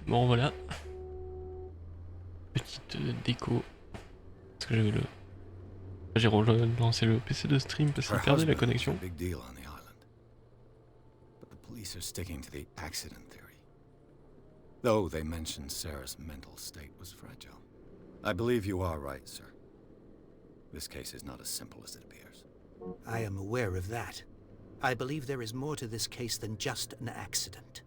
Bon voilà, petite déco. Parce que j'ai relancé le PC de stream parce Her qu'il perdait la husband was a connexion. big deal on the island. But the police are sticking to the accident theory. Though they mentioned Sarah's mental state was fragile. I believe you are right, sir. This case is not as simple as it appears. I am aware of that. I believe there is more to this case than just an accident.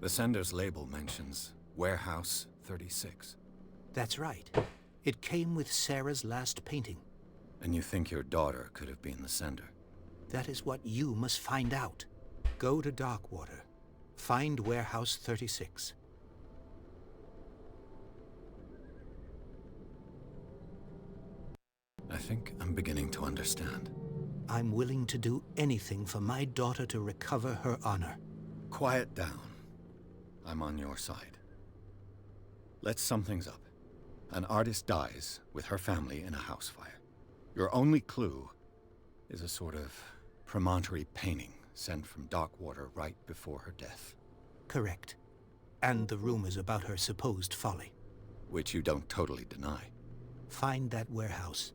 The sender's label mentions Warehouse 36. That's right. It came with Sarah's last painting. And you think your daughter could have been the sender? That is what you must find out. Go to Darkwater. Find Warehouse 36. I think I'm beginning to understand. I'm willing to do anything for my daughter to recover her honor. Quiet down. I'm on your side. Let's sum things up. An artist dies with her family in a house fire. Your only clue is a sort of promontory painting sent from Darkwater right before her death. Correct. And the rumors about her supposed folly. Which you don't totally deny. Find that warehouse.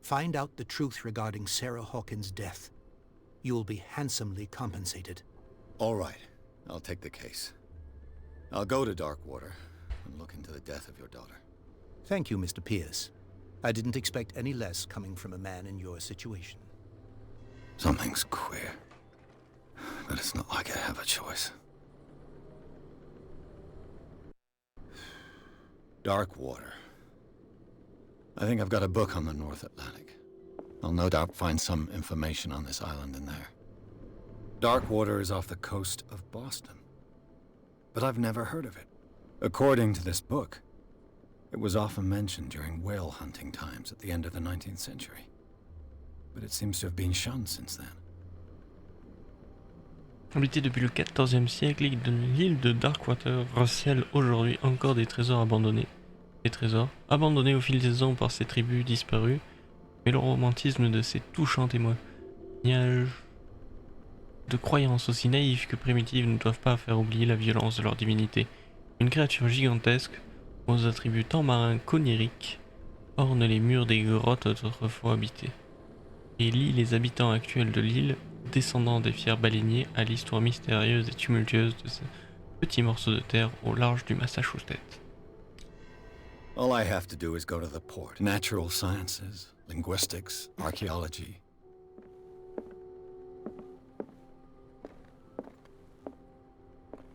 Find out the truth regarding Sarah Hawkins' death. You'll be handsomely compensated. All right. I'll take the case. I'll go to Darkwater and look into the death of your daughter. Thank you, Mr. Pierce. I didn't expect any less coming from a man in your situation. Something's queer. But it's not like I have a choice. Darkwater. I think I've got a book on the North Atlantic. I'll no doubt find some information on this island in there. Darkwater is off the coast of Boston. But I've never heard of it. According to this book, it was often mentioned during whale hunting times at the end of the 19th century. But it seems to have been shunned since then. Habité depuis le XIVe siècle, l'île de Darkwater recèle aujourd'hui encore des trésors abandonnés. Des trésors abandonnés au fil des ans par ces tribus disparues, mais le romantisme de ces touchants témoignages de croyances aussi naïves que primitives ne doivent pas faire oublier la violence de leur divinité. Une créature gigantesque, aux attributs tant marins qu'oniriques, orne les murs des grottes autrefois habitées, et lie les habitants actuels de l'île, descendants des fiers baleiniers, à l'histoire mystérieuse et tumultueuse de ce petit morceau de terre au large du Massachusetts. All I have to do is go to the port. Natural sciences, linguistics, archaeology.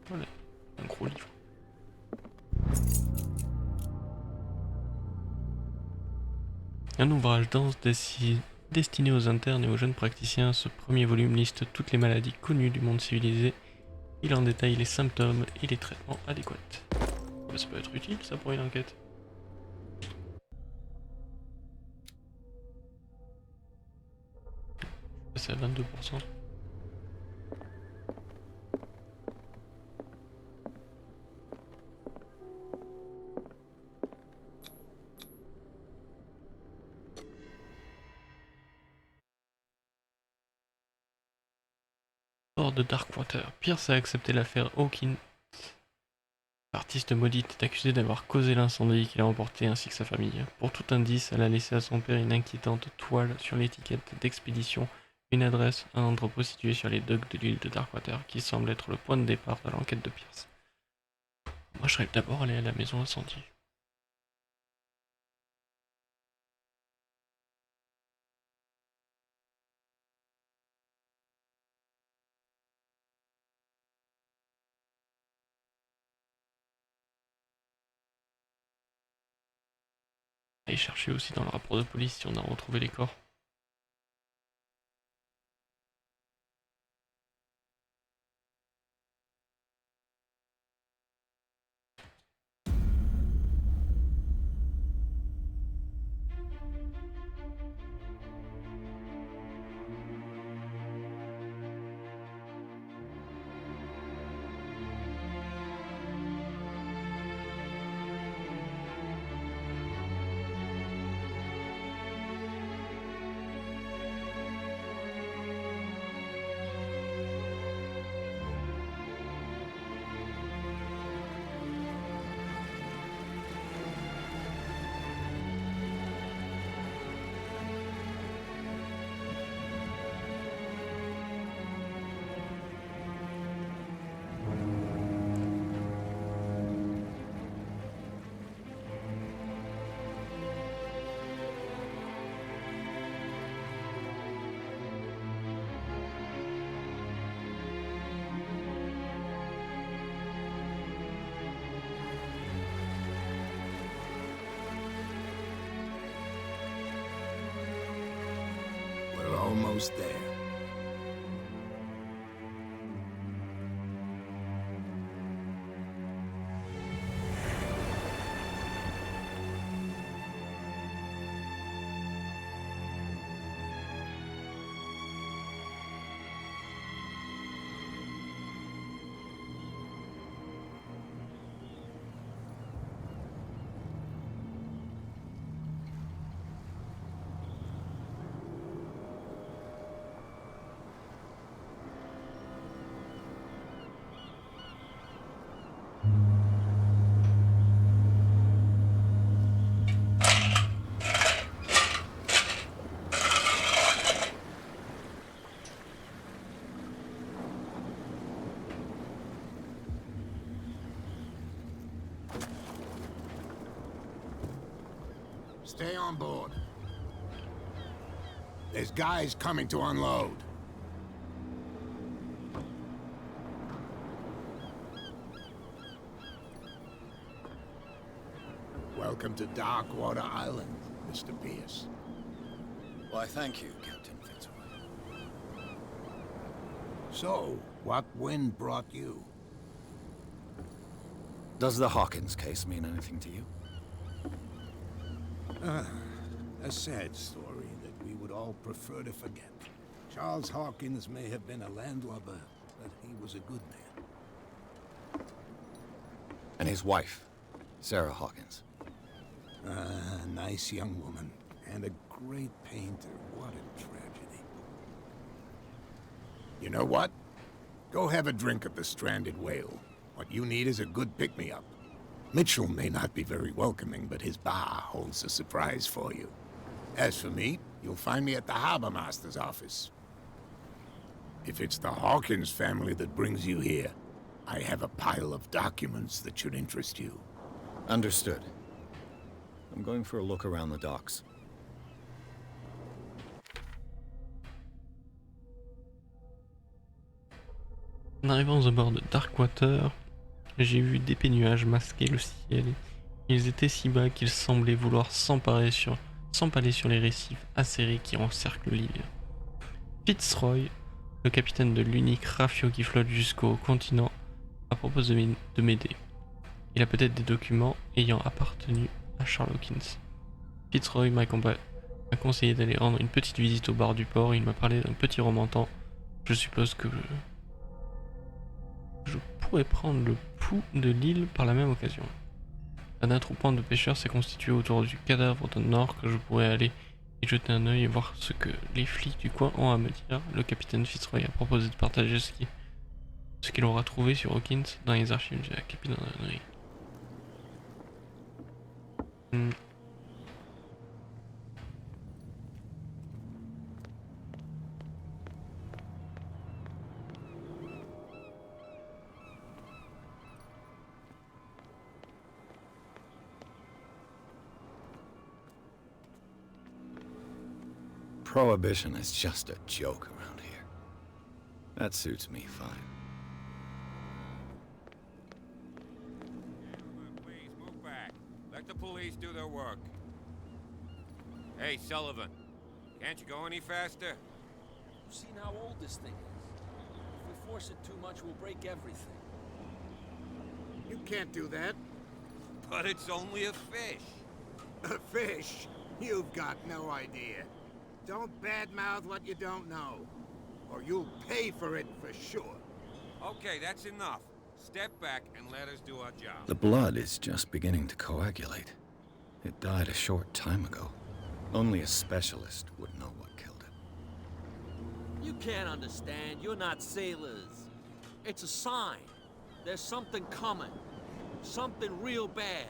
Voilà, un gros livre. Un ouvrage dense destiné aux internes et aux jeunes praticiens, ce premier volume liste toutes les maladies connues du monde civilisé. Il en détaille les symptômes et les traitements adéquats. Ça peut être utile ça pour une enquête. C'est à 22%. Hors de Darkwater, Pierce a accepté l'affaire Hawkins. L'artiste maudite est accusée d'avoir causé l'incendie qui l'a emporté ainsi que sa famille. Pour tout indice, elle a laissé à son père une inquiétante toile sur l'étiquette d'expédition, une adresse, un entrepôt situé sur les docks de l'île de Darkwater qui semble être le point de départ de l'enquête de Pierce. Moi je serais d'abord allé à la maison incendie. Et chercher aussi dans le rapport de police si on a retrouvé les corps. almost there. Stay on board. There's guys coming to unload. Welcome to Darkwater Island, Mr. Pierce. Why, thank you, Captain Fitzroy. So, what wind brought you? Does the Hawkins case mean anything to you? A sad story that we would all prefer to forget. Charles Hawkins may have been a landlubber, but he was a good man. And his wife, Sarah Hawkins. Nice young woman, and a great painter. What a tragedy. You know what? Go have a drink at the Stranded Whale. What you need is a good pick-me-up. Mitchell may not be very welcoming, but his bar holds a surprise for you. As for me, you'll find me at the Harbor Master's office. If it's the Hawkins family that brings you here, I have a pile of documents that should interest you. Understood. I'm going for a look around the docks. En arrivant à bord de Darkwater, j'ai vu d'épais nuages masquer le ciel. Ils étaient si bas qu'ils semblaient vouloir s'empaler sur les récifs acérés qui encerclent l'île. Fitzroy, le capitaine de l'unique rafio qui flotte jusqu'au continent, a proposé de m'aider. Il a peut-être des documents ayant appartenu à Charles Hawkins. Fitzroy m'a conseillé d'aller rendre une petite visite au bar du port. Il m'a parlé d'un petit romantant. Je suppose que je pourrais prendre le pouls de l'île par la même occasion. Un attroupement de pêcheurs s'est constitué autour du cadavre d'un orque que je pourrais aller y jeter un œil et voir ce que les flics du coin ont à me dire. Le capitaine Fitzroy a proposé de partager ce qu'il aura trouvé sur Hawkins dans les archives de la capitainerie. Prohibition is just a joke around here. That suits me fine. Please move back. Let the police do their work. Hey, Sullivan. Can't you go any faster? You've seen how old this thing is. If we force it too much, we'll break everything. You can't do that. But it's only a fish. A fish? You've got no idea. Don't badmouth what you don't know, or you'll pay for it for sure. Okay, that's enough. Step back and let us do our job. The blood is just beginning to coagulate. It died a short time ago. Only a specialist would know what killed it. You can't understand. You're not sailors. It's a sign. There's something coming. Something real bad.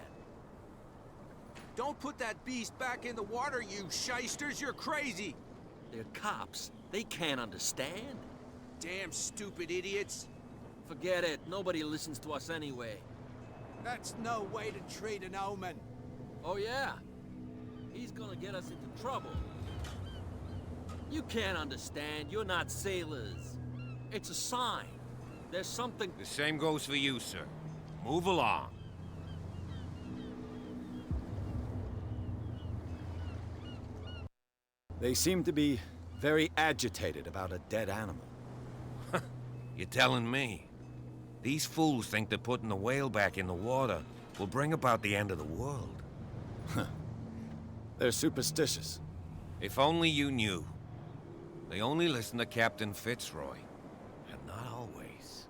Don't put that beast back in the water, you shysters! You're crazy! They're cops. They can't understand. Damn stupid idiots! Forget it. Nobody listens to us anyway. That's no way to treat an omen. Oh yeah? He's gonna get us into trouble. You can't understand. You're not sailors. It's a sign. There's something... The same goes for you, sir. Move along. They seem to be very agitated about a dead animal. You're telling me? These fools think that putting the whale back in the water will bring about the end of the world. They're superstitious. If only you knew. They only listen to Captain Fitzroy. And not always.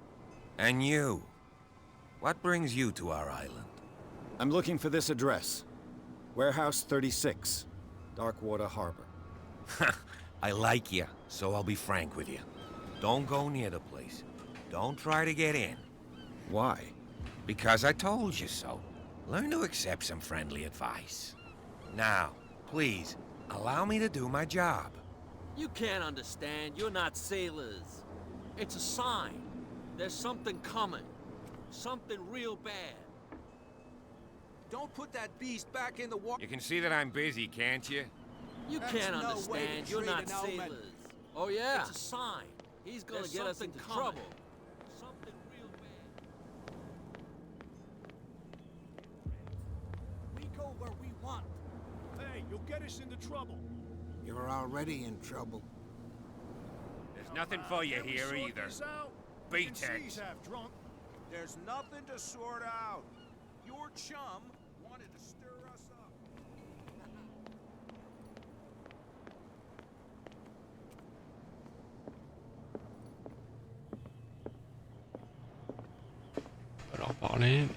And you. What brings you to our island? I'm looking for this address. Warehouse 36, Darkwater Harbor. I like you, so I'll be frank with you. Don't go near the place. Don't try to get in. Why? Because I told you so. Learn to accept some friendly advice. Now, please, allow me to do my job. You can't understand. You're not sailors. It's a sign. There's something coming. Something real bad. Don't put that beast back in the water. You can see that I'm busy, can't you? You That's can't no way to understand. You're treat not an omen. sailors. Oh yeah. It's It's a sign. He's gonna get us into trouble. Something real bad. We go where we want. Hey, you'll get us into trouble. You're already in trouble. There's nothing for you here Sort either. this out? Beat See it. he's half drunk. There's nothing to sort out. Your chum wanted to stir us up. On va leur parler.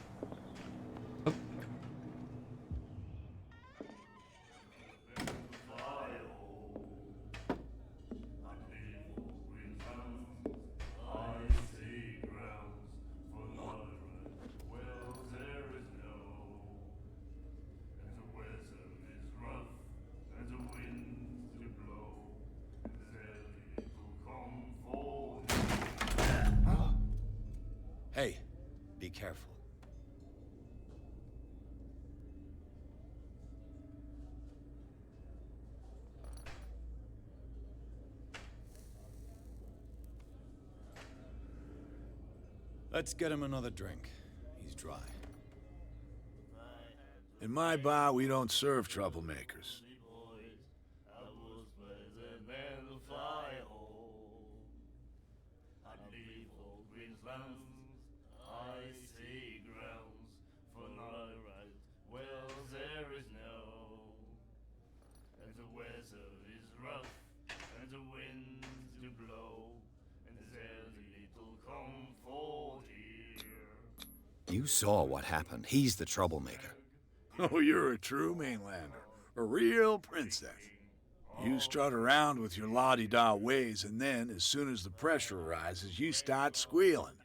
Hop. Hey, be careful. Let's get him another drink. He's dry. In my bar, we don't serve troublemakers. You saw what happened. He's the troublemaker. Oh, you're a true mainlander. A real princess. You strut around with your la-di-da ways, and then, as soon as the pressure arises, you start squealing.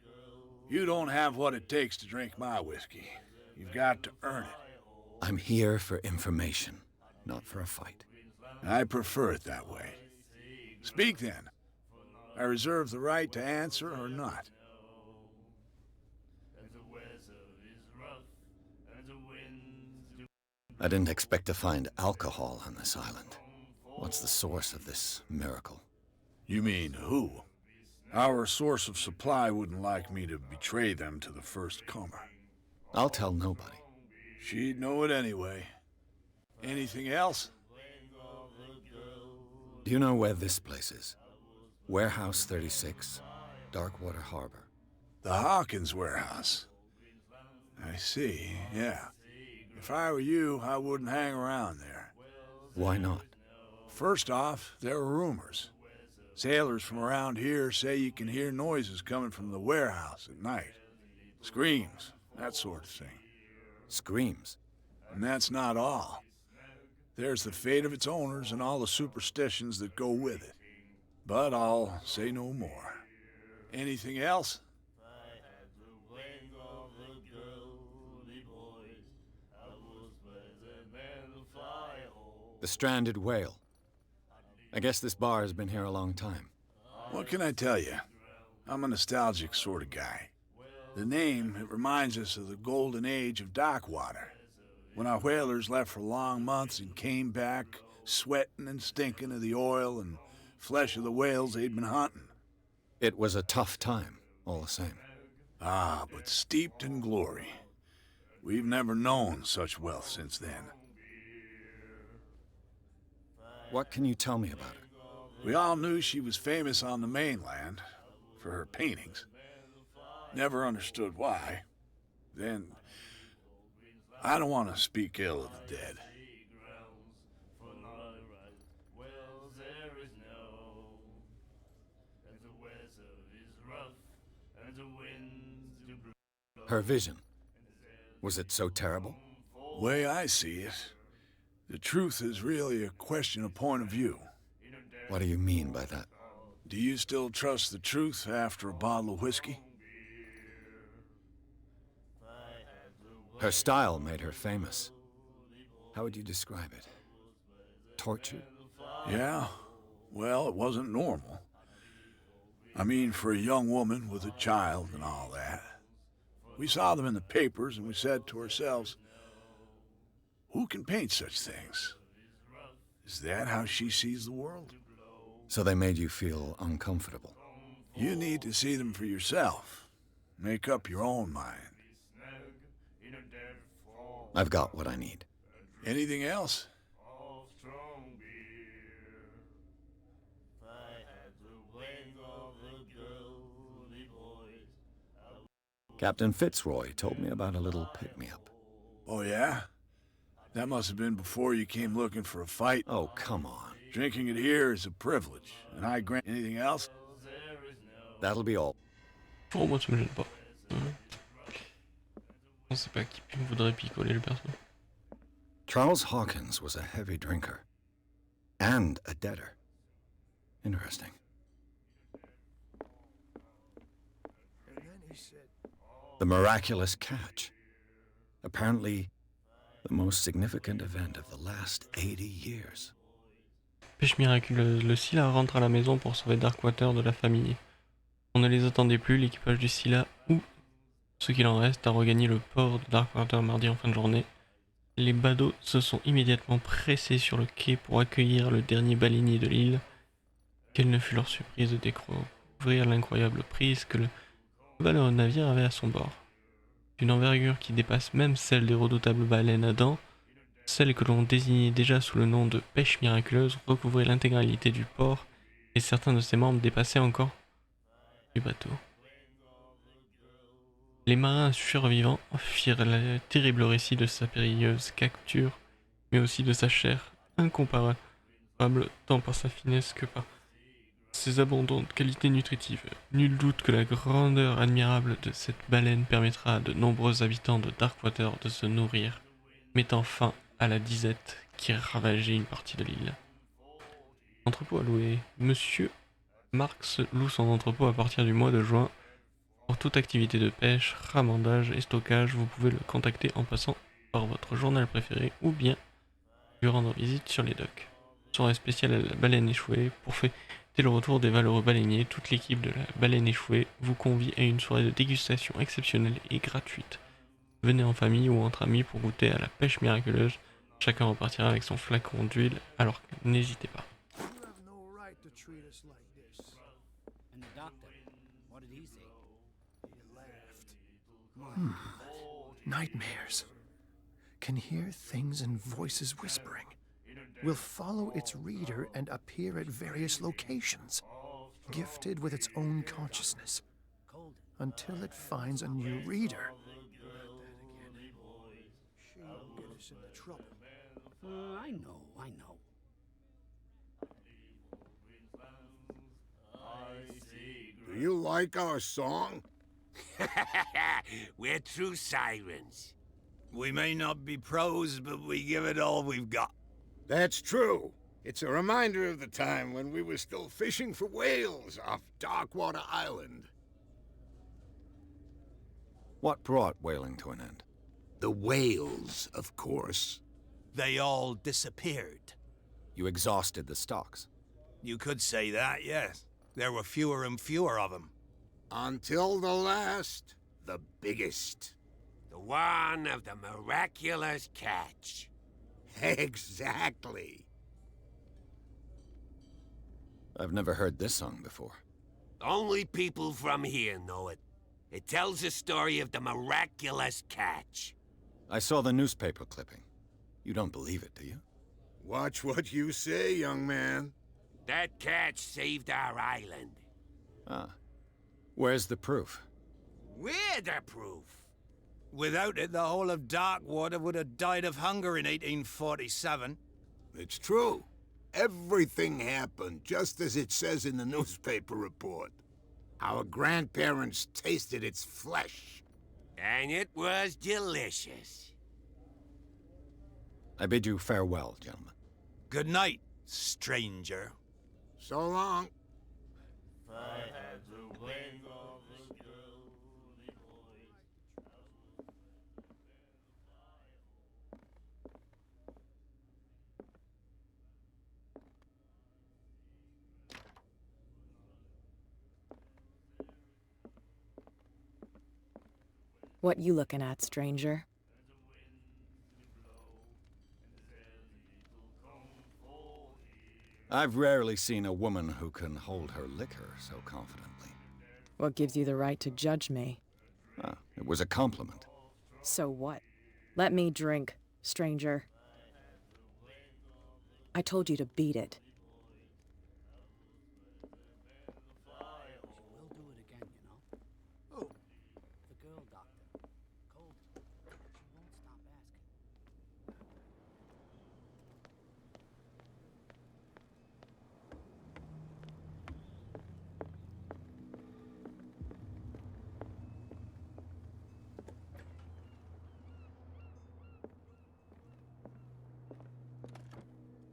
You don't have what it takes to drink my whiskey. You've got to earn it. I'm here for information, not for a fight. I prefer it that way. Speak then. I reserve the right to answer or not. I didn't expect to find alcohol on this island. What's the source of this miracle? You mean who? Our source of supply wouldn't like me to betray them to the first comer. I'll tell nobody. She'd know it anyway. Anything else? Do you know where this place is? Warehouse 36, Darkwater Harbor. The Hawkins warehouse. I see, yeah. If I were you, I wouldn't hang around there. Why not? First off, there are rumors. Sailors from around here say you can hear noises coming from the warehouse at night. Screams, that sort of thing. Screams. And that's not all. There's the fate of its owners and all the superstitions that go with it. But I'll say no more. Anything else? The stranded whale. I guess this bar has been here a long time. What can I tell you? I'm a nostalgic sort of guy. The name, it reminds us of the golden age of Darkwater, when our whalers left for long months and came back sweating and stinking of the oil and flesh of the whales they'd been hunting. It was a tough time, all the same. Ah, but steeped in glory. We've never known such wealth since then. What can you tell me about it? We all knew she was famous on the mainland for her paintings. Never understood why. Then, I don't want to speak ill of the dead. Her vision. Was it so terrible? Way I see it, the truth is really a question of point of view. What do you mean by that? Do you still trust the truth after a bottle of whiskey? Her style made her famous. How would you describe it? Tortured? Yeah, well, it wasn't normal. I mean, for a young woman with a child and all that. We saw them in the papers and we said to ourselves, who can paint such things? Is that how she sees the world? So they made you feel uncomfortable. You need to see them for yourself. Make up your own mind. I've got what I need. Anything else? Captain Fitzroy told me about a little pick-me-up. Oh, yeah? That must have been before you came looking for a fight. Oh, come on. Drinking it here is a privilege, and I grant anything else. That'll be all. Oh, moi ça me gêne pas. On sait pas qui me voudrait picoler le perso. Charles Hawkins was a heavy drinker. And a debtor. Interesting. The miraculous catch. Apparently, the most significant event of the last 80 years. Pêche miraculeuse. Le Scylla rentre à la maison pour sauver Darkwater de la famille. On ne les attendait plus, l'équipage du Scylla ou ce qu'il en reste a regagné le port de Darkwater mardi en fin de journée. Les badauds se sont immédiatement pressés sur le quai pour accueillir le dernier baleinier de l'île. Quelle ne fut leur surprise de découvrir l'incroyable prise que le valeureux navire avait à son bord. D'une envergure qui dépasse même celle des redoutables baleines à dents, celle que l'on désignait déjà sous le nom de pêche miraculeuse recouvrait l'intégralité du port et certains de ses membres dépassaient encore du bateau. Les marins survivants firent le terrible récit de sa périlleuse capture, mais aussi de sa chair incomparable, tant par sa finesse que par ses abondantes qualités nutritives. Nul doute que la grandeur admirable de cette baleine permettra à de nombreux habitants de Darkwater de se nourrir, mettant fin à la disette qui ravageait une partie de l'île. Entrepôt à louer. Monsieur Marx loue son entrepôt à partir du mois de juin. Pour toute activité de pêche, ramandage et stockage, vous pouvez le contacter en passant par votre journal préféré ou bien lui rendre visite sur les docks. Soirée spéciale à la baleine échouée. Pour fêter le retour des valeureux baleiniers, toute l'équipe de la baleine échouée vous convie à une soirée de dégustation exceptionnelle et gratuite. Venez en famille ou entre amis pour goûter à la pêche miraculeuse. Chacun repartira avec son flacon d'huile, alors n'hésitez pas. Nightmares. Can hear things and voices whispering. Will follow its reader and appear at various locations, gifted with its own consciousness, until it finds a new reader. She will get us into trouble. I know. Do you like our song? We're true sirens. We may not be pros, but we give it all we've got. That's true. It's a reminder of the time when we were still fishing for whales off Darkwater Island. What brought whaling to an end? The whales, of course. They all disappeared. You exhausted the stocks. You could say that, yes. There were fewer and fewer of them. Until the last, the biggest. The one of the miraculous catch. Exactly. I've never heard this song before. Only people from here know it. It tells the story of the miraculous catch. I saw the newspaper clipping. You don't believe it, do you? Watch what you say, young man. That catch saved our island. Ah. Where's the proof? We're the proof. Without it, the whole of Darkwater would have died of hunger in 1847. It's true. Everything happened just as it says in the newspaper report. Our grandparents tasted its flesh. And it was delicious. I bid you farewell, gentlemen. Good night, stranger. So long. What you looking at, stranger? I've rarely seen a woman who can hold her liquor so confidently. What gives you the right to judge me? Ah, it was a compliment. So what? Let me drink, stranger. I told you to beat it.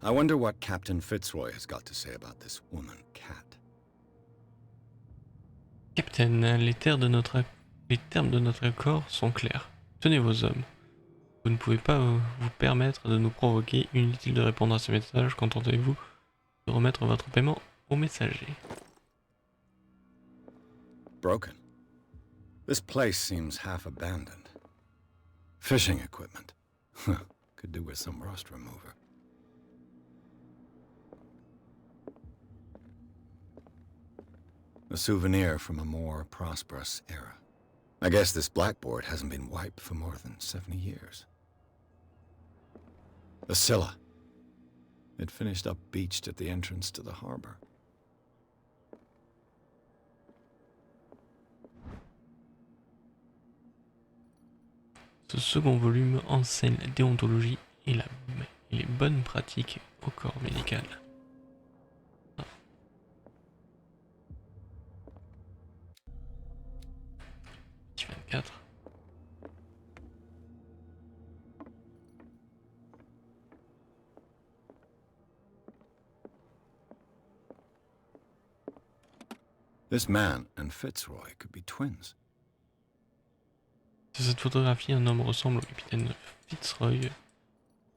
I wonder what Captain Fitzroy has got to say about this woman cat. Capitaine, les termes de notre accord sont clairs. Tenez vos hommes. Vous ne pouvez pas vous permettre de nous provoquer. Inutile de répondre à ce message. Contentez-vous de remettre votre paiement au messager. Broken. This place seems half abandoned. Fishing equipment. Could do with some rust remover. A souvenir from a more prosperous era. I guess this blackboard hasn't been wiped for more than 70 years. The Scylla. It finished up beached at the entrance to the harbor. Ce second volume enseigne la déontologie et les bonnes pratiques au corps médical. Petit 24. This man and Fitzroy could be twins. Sur cette photographie, un homme ressemble au capitaine Fitzroy.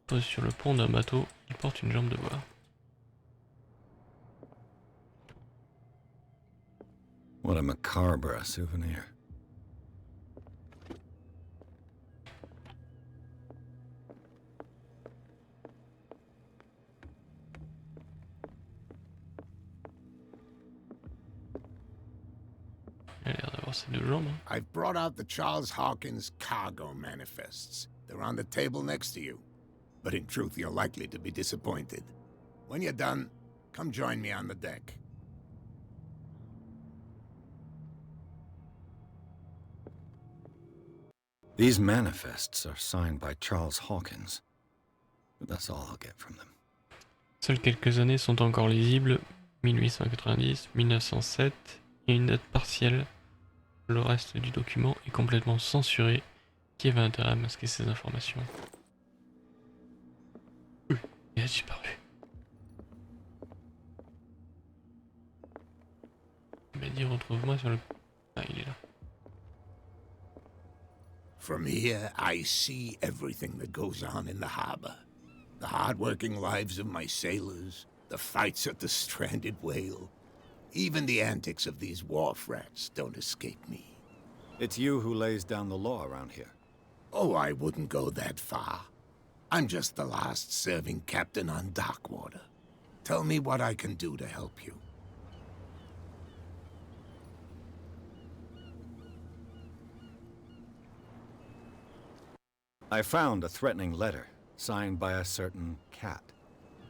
Pose sur le pont d'un bateau, il porte une jambe de bois. What a macabre souvenir. Il a l'air d'avoir ses deux jambes. I've brought out the Charles Hawkins cargo manifests. They're on the table next to you. But in truth, you're likely to be disappointed. When you're done, come join me on the deck. These manifests are signed by Charles Hawkins. But that's all I'll get from them. Seules quelques années sont encore lisibles, 1890, 1907, et une date partielle. Le reste du document est complètement censuré. Qui avait intérêt à masquer ces informations? Il a disparu. Il m'a dit retrouve-moi sur le... Ah, il est là. From here, I see everything that goes on in the harbor. The hard-working lives of my sailors, the fights at the stranded whale. Even the antics of these wharf rats don't escape me. It's you who lays down the law around here. Oh, I wouldn't go that far. I'm just the last serving captain on Darkwater. Tell me what I can do to help you. I found a threatening letter, signed by a certain cat.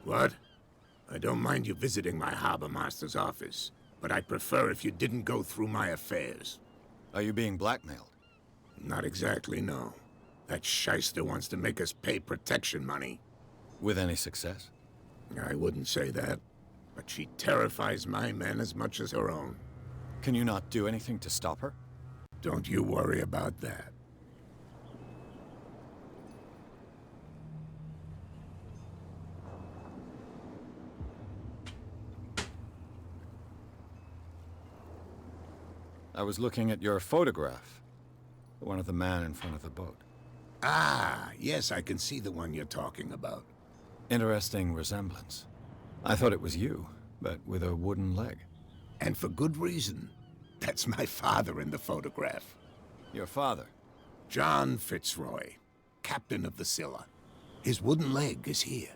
What? I don't mind you visiting my harbor master's office, but I'd prefer if you didn't go through my affairs. Are you being blackmailed? Not exactly, no. That shyster wants to make us pay protection money. With any success? I wouldn't say that, but she terrifies my men as much as her own. Can you not do anything to stop her? Don't you worry about that. I was looking at your photograph. The one of the man in front of the boat. Ah, yes, I can see the one you're talking about. Interesting resemblance. I thought it was you, but with a wooden leg. And for good reason. That's my father in the photograph. Your father? John Fitzroy, captain of the Scylla. His wooden leg is here.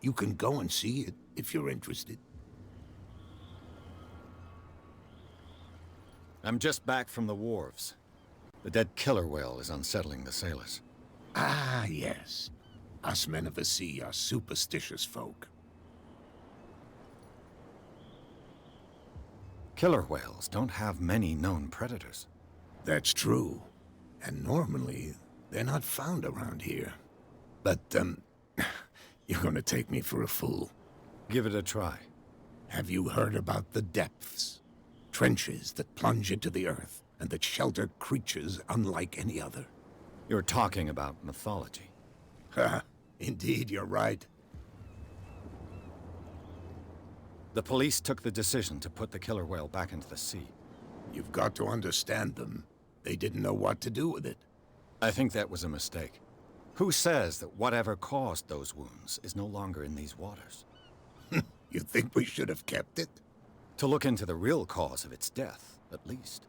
You can go and see it if you're interested. I'm just back from the wharves. The dead killer whale is unsettling the sailors. Ah, yes. Us men of the sea are superstitious folk. Killer whales don't have many known predators. That's true. And normally, they're not found around here. But, you're gonna take me for a fool. Give it a try. Have you heard about the depths? Trenches that plunge into the earth, and that shelter creatures unlike any other. You're talking about mythology. Ha! Indeed, you're right. The police took the decision to put the killer whale back into the sea. You've got to understand them. They didn't know what to do with it. I think that was a mistake. Who says that whatever caused those wounds is no longer in these waters? You think we should have kept it? To look into the real cause of its death, at least.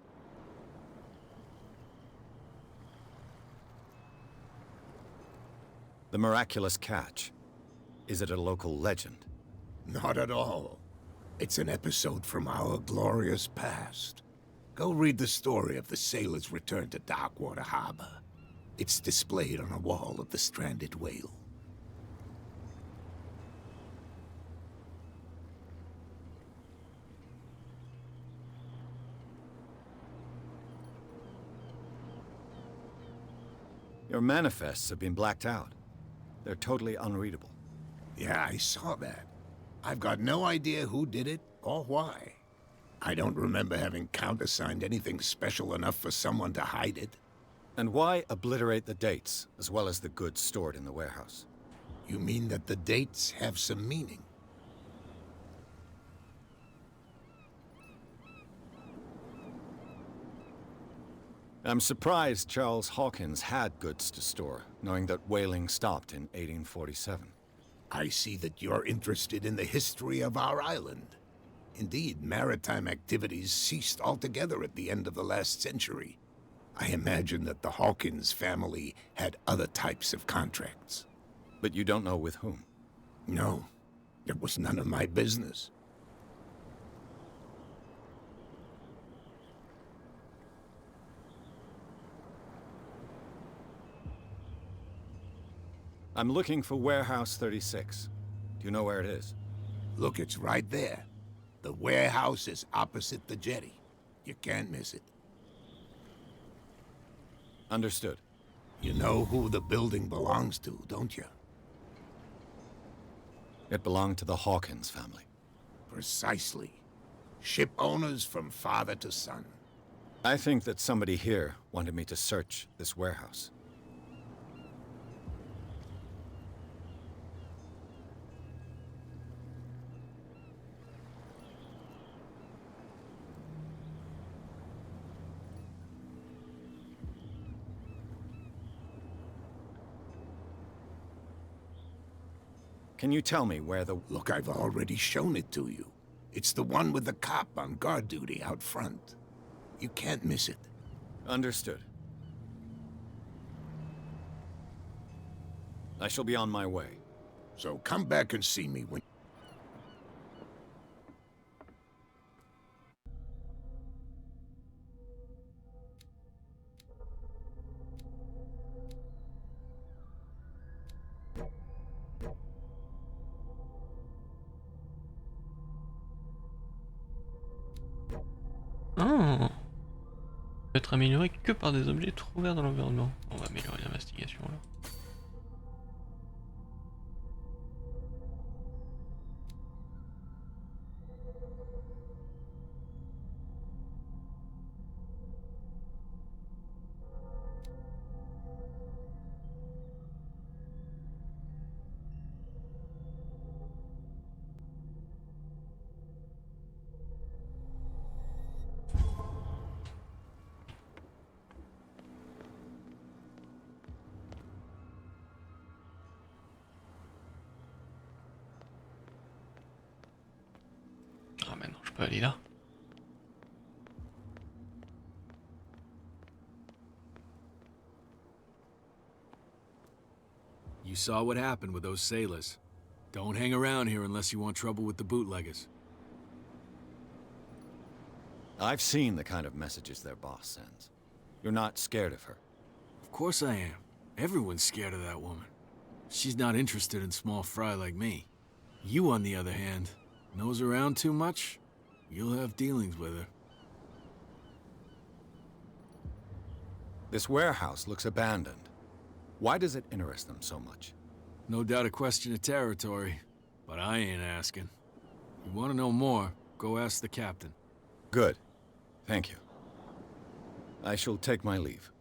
The miraculous catch. Is it a local legend? Not at all. It's an episode from our glorious past. Go read the story of the sailor's return to Darkwater Harbor. It's displayed on a wall of the stranded whale. Your manifests have been blacked out. They're totally unreadable. Yeah, I saw that. I've got no idea who did it or why. I don't remember having countersigned anything special enough for someone to hide it. And why obliterate the dates, as well as the goods stored in the warehouse? You mean that the dates have some meaning? I'm surprised Charles Hawkins had goods to store, knowing that whaling stopped in 1847. I see that you're interested in the history of our island. Indeed, maritime activities ceased altogether at the end of the last century. I imagine that the Hawkins family had other types of contracts. But you don't know with whom? No, it was none of my business. I'm looking for Warehouse 36. Do you know where it is? Look, it's right there. The warehouse is opposite the jetty. You can't miss it. Understood. You know who the building belongs to, don't you? It belonged to the Hawkins family. Precisely. Ship owners from father to son. I think that somebody here wanted me to search this warehouse. Can you tell me where the... Look, I've already shown it to you. It's the one with the cop on guard duty out front. You can't miss it. Understood. I shall be on my way. So come back and see me when... Ah, peut être amélioré que par des objets trouvés dans l'environnement. On va améliorer l'investigation là. Ah mais non, je peux aller là. You saw what happened with those sailors. Don't hang around here unless you want trouble with the bootleggers. I've seen the kind of messages their boss sends. You're not scared of her. Of course I am. Everyone's scared of that woman. She's not interested in small fry like me. You, on the other hand, nose around too much, you'll have dealings with her. This warehouse looks abandoned. Why does it interest them so much? No doubt a question of territory, but I ain't asking. You want to know more, go ask the captain. Good. Thank you. I shall take my leave.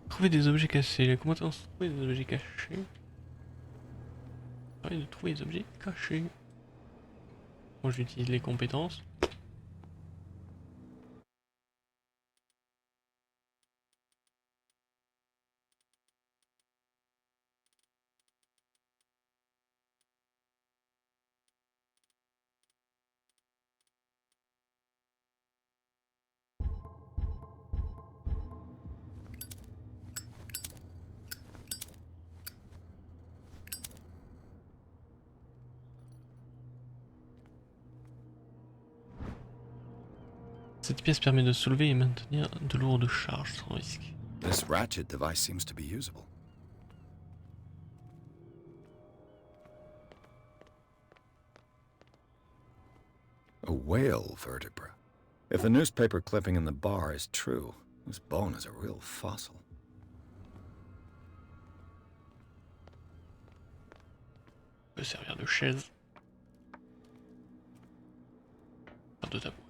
Trouver des objets cassés. Les compétences trouver des objets cachés. De trouver des objets cachés. Bon, j'utilise les compétences. Cette pièce permet de soulever et maintenir de lourdes charges sans risque. This ratchet device seems to be usable. A whale vertebra. If the newspaper clipping in the bar is true, this bone is a real fossil. Peut servir de chaise. Faire de tabouret.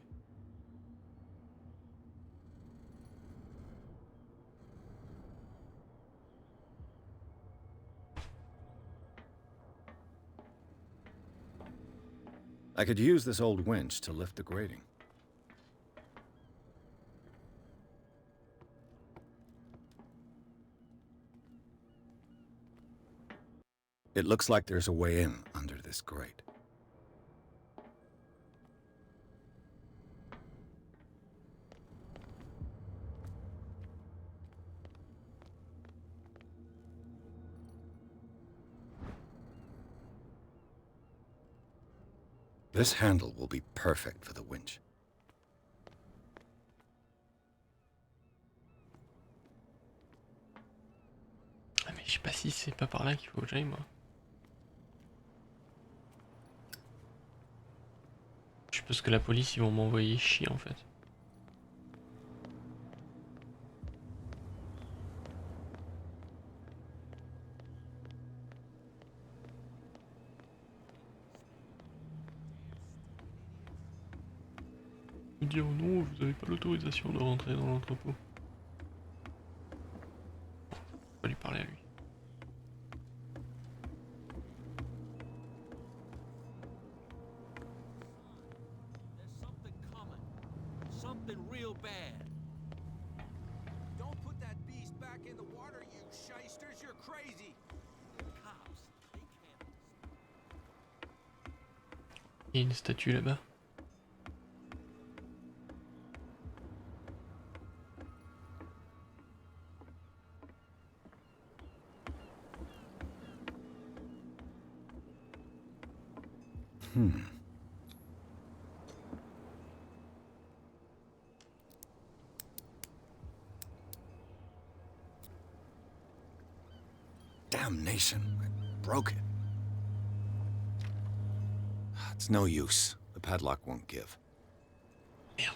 I could use this old winch to lift the grating. It looks like there's a way in under this grate. This handle will be perfect for the winch. Ah mais je sais pas si c'est pas par là qu'il faut que j'aille moi. Je suppose que la police ils vont m'envoyer chier en fait. Me dire non, vous avez pas l'autorisation de rentrer dans l'entrepôt. On va lui parler à lui. There's something coming. Something real bad. Don't put that beast back in the water, you shysters. You're crazy. Cops, they can't. Il y a une statue là-bas. Damnation, I broke it. It's no use. The padlock won't give. Merde.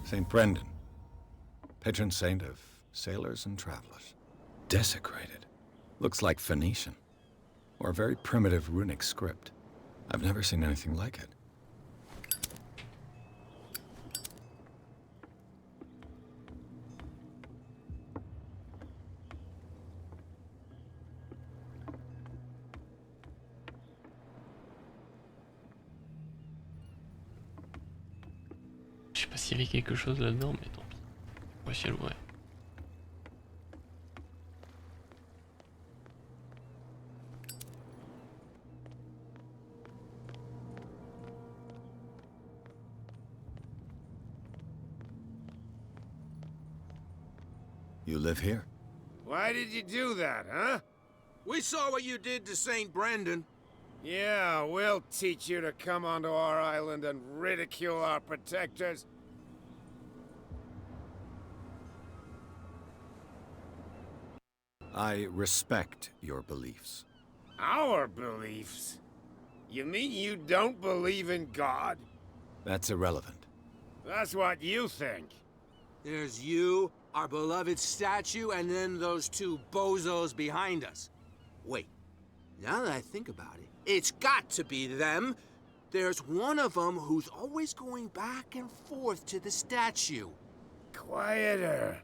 St. Brendan, patron saint of sailors and travelers. Desecrated. Looks like Phoenician. Or a very primitive runic script. I've never seen anything like it. Je sais pas s'il y avait quelque chose là-dedans, mais tant pis. On va essayer de l'ouvrir. You live here? Why did you do that, huh? We saw what you did to St. Brendan. Yeah, we'll teach you to come onto our island and ridicule our protectors. I respect your beliefs. Our beliefs? You mean you don't believe in God? That's irrelevant. That's what you think. There's you, our beloved statue, and then those two bozos behind us. Wait, now that I think about it, it's got to be them. There's one of them who's always going back and forth to the statue. Quieter.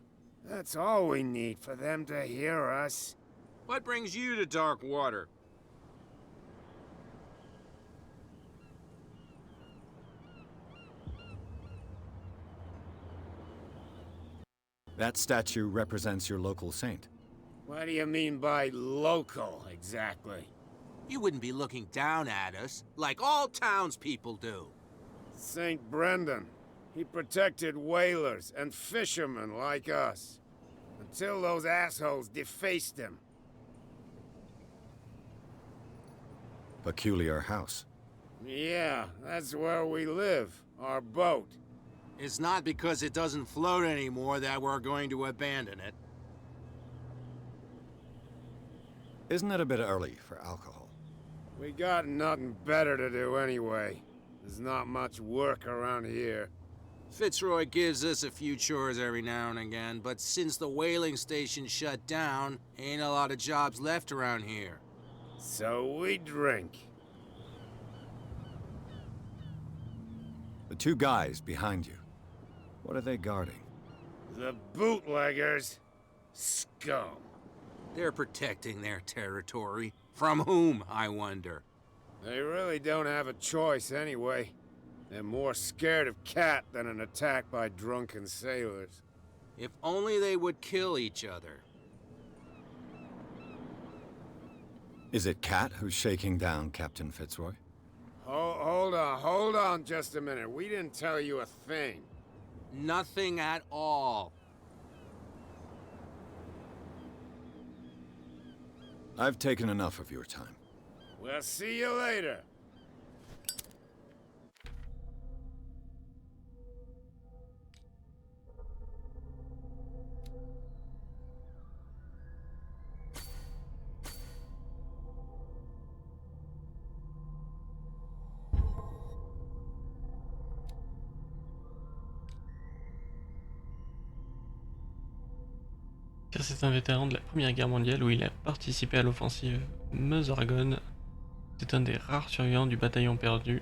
That's all we need for them to hear us. What brings you to Darkwater? That statue represents your local saint. What do you mean by local, exactly? You wouldn't be looking down at us, like all townspeople do. St. Brendan. He protected whalers and fishermen like us. Until those assholes defaced him. Peculiar house. Yeah, that's where we live. Our boat. It's not because it doesn't float anymore that we're going to abandon it. Isn't it a bit early for alcohol? We got nothing better to do anyway. There's not much work around here. Fitzroy gives us a few chores every now and again, but since the whaling station shut down, ain't a lot of jobs left around here. So we drink. The two guys behind you. What are they guarding? The bootleggers. Scum. They're protecting their territory. From whom, I wonder? They really don't have a choice anyway. They're more scared of Cat than an attack by drunken sailors. If only they would kill each other. Is it Cat who's shaking down Captain Fitzroy? Hold on just a minute. We didn't tell you a thing. Nothing at all. I've taken enough of your time. We'll see you later. Car c'est un vétéran de la Première Guerre mondiale où il a participé à l'offensive Meuse-Argonne. C'est un des rares survivants du bataillon perdu.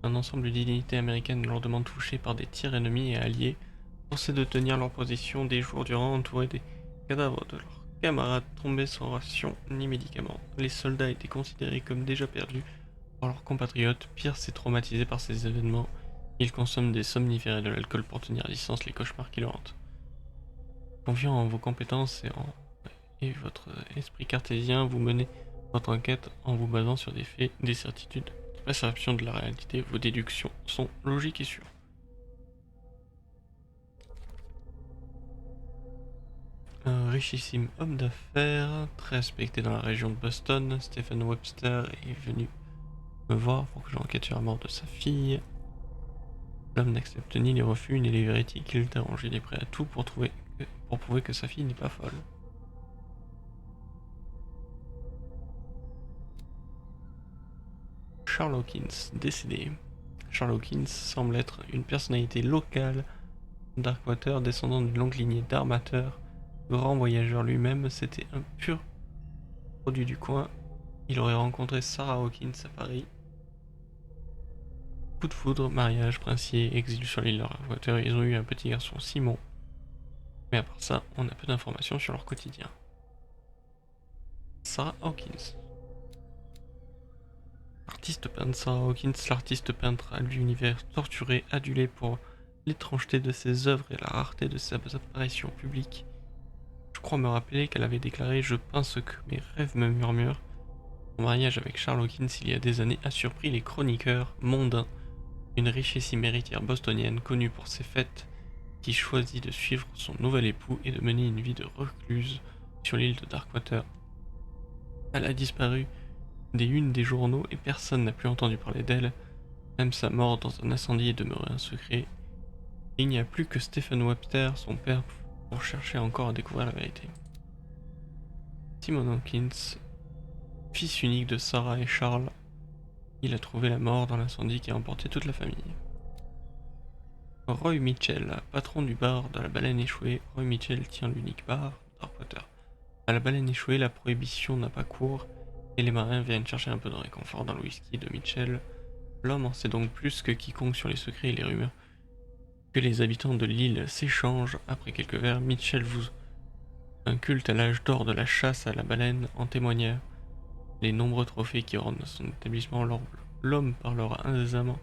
Un ensemble d'unités américaines lourdement touchées par des tirs ennemis et alliés, forcés de tenir leur position des jours durant entourés des cadavres de leurs camarades tombés sans ration ni médicaments. Les soldats étaient considérés comme déjà perdus par leurs compatriotes. Pierce est traumatisé par ces événements. Il consomme des somnifères et de l'alcool pour tenir à distance les cauchemars qui le hantent. Confiant en vos compétences et votre esprit cartésien, vous menez votre enquête en vous basant sur des faits, des certitudes perception de la réalité, vos déductions sont logiques et sûres. Un richissime homme d'affaires, très respecté dans la région de Boston, Stephen Webster, est venu me voir pour que j'enquête sur la mort de sa fille. L'homme n'accepte ni les refus ni les vérités qu'il dérange. Il est prêt à tout pour prouver que sa fille n'est pas folle. Charles Hawkins, décédé. Charles Hawkins semble être une personnalité locale Darkwater, descendant d'une longue lignée d'armateurs. Grand voyageur lui-même, c'était un pur produit du coin. Il aurait rencontré Sarah Hawkins à Paris. Coup de foudre, mariage, princier, exil sur l'île Darkwater, ils ont eu un petit garçon, Simon. Mais à part ça, on a peu d'informations sur leur quotidien. Sarah Hawkins. Artiste peintre Sarah Hawkins, l'artiste peintre à l'univers torturé, adulé pour l'étrangeté de ses œuvres et la rareté de ses apparitions publiques. Je crois me rappeler qu'elle avait déclaré « Je peins ce que mes rêves me murmurent ». Son mariage avec Charles Hawkins il y a des années a surpris les chroniqueurs mondains, une richissime héritière bostonienne connue pour ses fêtes, qui choisit de suivre son nouvel époux et de mener une vie de recluse sur l'île de Darkwater. Elle a disparu des unes des journaux et personne n'a plus entendu parler d'elle, même sa mort dans un incendie est demeurée un secret. Et il n'y a plus que Stephen Webster, son père, pour chercher encore à découvrir la vérité. Simon Hawkins, fils unique de Sarah et Charles, il a trouvé la mort dans l'incendie qui a emporté toute la famille. Roy Mitchell, patron du bar de la baleine échouée, Roy Mitchell tient l'unique bar Darkwater. À la baleine échouée, la prohibition n'a pas cours, et les marins viennent chercher un peu de réconfort dans le whisky de Mitchell. L'homme en sait donc plus que quiconque sur les secrets et les rumeurs que les habitants de l'île s'échangent. Après quelques verres, Mitchell voue un culte à l'âge d'or de la chasse à la baleine, en témoignent les nombreux trophées qui ornent son établissement. L'homme parlera indécemment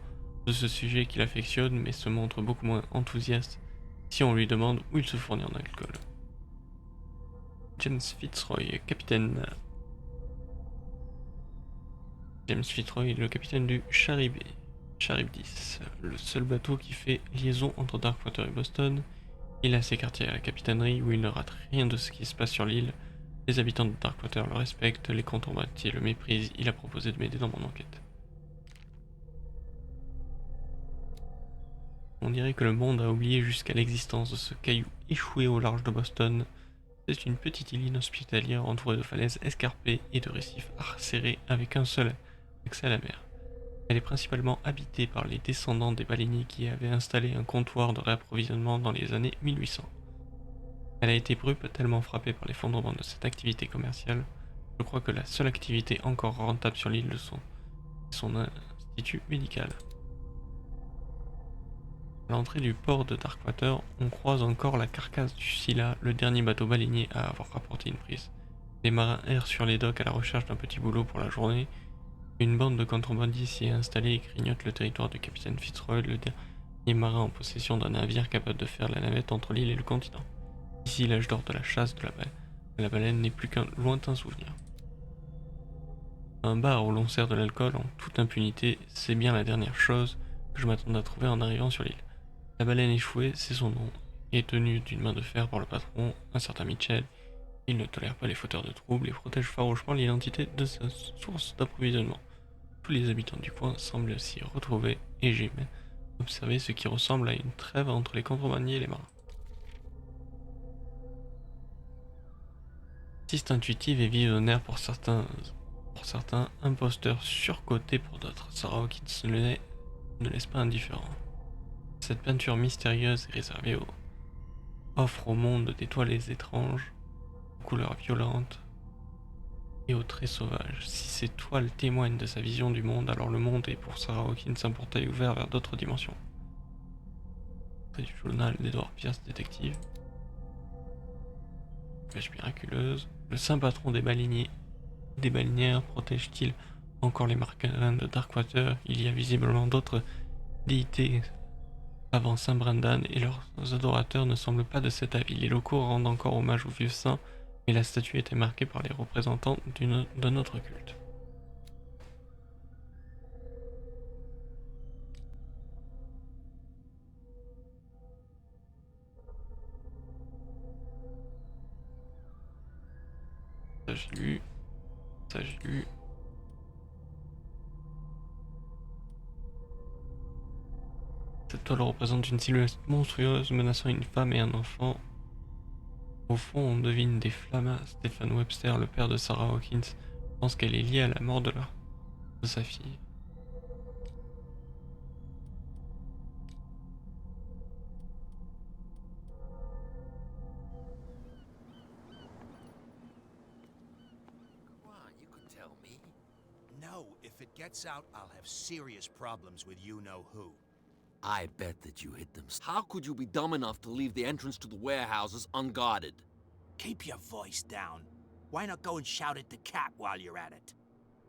de ce sujet qu'il affectionne, mais se montre beaucoup moins enthousiaste si on lui demande où il se fournit en alcool. James Fitzroy, capitaine. James Fitzroy, le capitaine du Charib 10, le seul bateau qui fait liaison entre Darkwater et Boston. Il a ses quartiers à la capitainerie où il ne rate rien de ce qui se passe sur l'île. Les habitants de Darkwater le respectent, les contrebandiers le méprisent. Il a proposé de m'aider dans mon enquête. On dirait que le monde a oublié jusqu'à l'existence de ce caillou échoué au large de Boston. C'est une petite île inhospitalière entourée de falaises escarpées et de récifs acérés avec un seul accès à la mer. Elle est principalement habitée par les descendants des baleiniers qui avaient installé un comptoir de réapprovisionnement dans les années 1800. Elle a été brutalement frappée par l'effondrement de cette activité commerciale. Je crois que la seule activité encore rentable sur l'île est son institut médical. À l'entrée du port de Darkwater, on croise encore la carcasse du Scylla, le dernier bateau baleinier à avoir rapporté une prise. Les marins errent sur les docks à la recherche d'un petit boulot pour la journée. Une bande de contrebandiers s'y est installée et grignote le territoire du capitaine Fitzroy, le dernier marin en possession d'un navire capable de faire la navette entre l'île et le continent. Ici, l'âge d'or de la chasse de la baleine n'est plus qu'un lointain souvenir. Un bar où l'on sert de l'alcool en toute impunité, c'est bien la dernière chose que je m'attendais à trouver en arrivant sur l'île. La baleine échouée, c'est son nom, et tenu d'une main de fer par le patron, un certain Mitchell. Il ne tolère pas les fauteurs de troubles et protège farouchement l'identité de sa source d'approvisionnement. Tous les habitants du coin semblent s'y retrouver, et j'ai même observé ce qui ressemble à une trêve entre les contrebandiers et les marins. Artiste intuitive et visionnaire pour certains, imposteur surcoté pour d'autres. Sarah Hawkins ne laisse pas indifférent. Cette peinture mystérieuse est réservée offre au monde des toiles étranges, aux couleurs violentes et aux traits sauvages. Si ces toiles témoignent de sa vision du monde, alors le monde est pour Sarah Hawkins un portail ouvert vers d'autres dimensions. Près du journal d'Edward Pierce, détective. Pêche miraculeuse. Le saint patron des baleinières protège-t-il encore les marins de Darkwater? Il y a visiblement d'autres déités avant Saint Brendan et leurs adorateurs ne semblent pas de cet avis. Les locaux rendent encore hommage au vieux saint, mais la statue était marquée par les représentants d'un autre culte. j'ai lu. Ça j'ai lu. Cette toile représente une silhouette monstrueuse menaçant une femme et un enfant. Au fond, on devine des flammes. Stephen Webster, le père de Sarah Hawkins, pense qu'elle est liée à la mort de sa fille. No, if it gets out, I'll have serious problems with you-know-who. I bet that you hit them. How could you be dumb enough to leave the entrance to the warehouses unguarded? Keep your voice down. Why not go and shout at the cat while you're at it?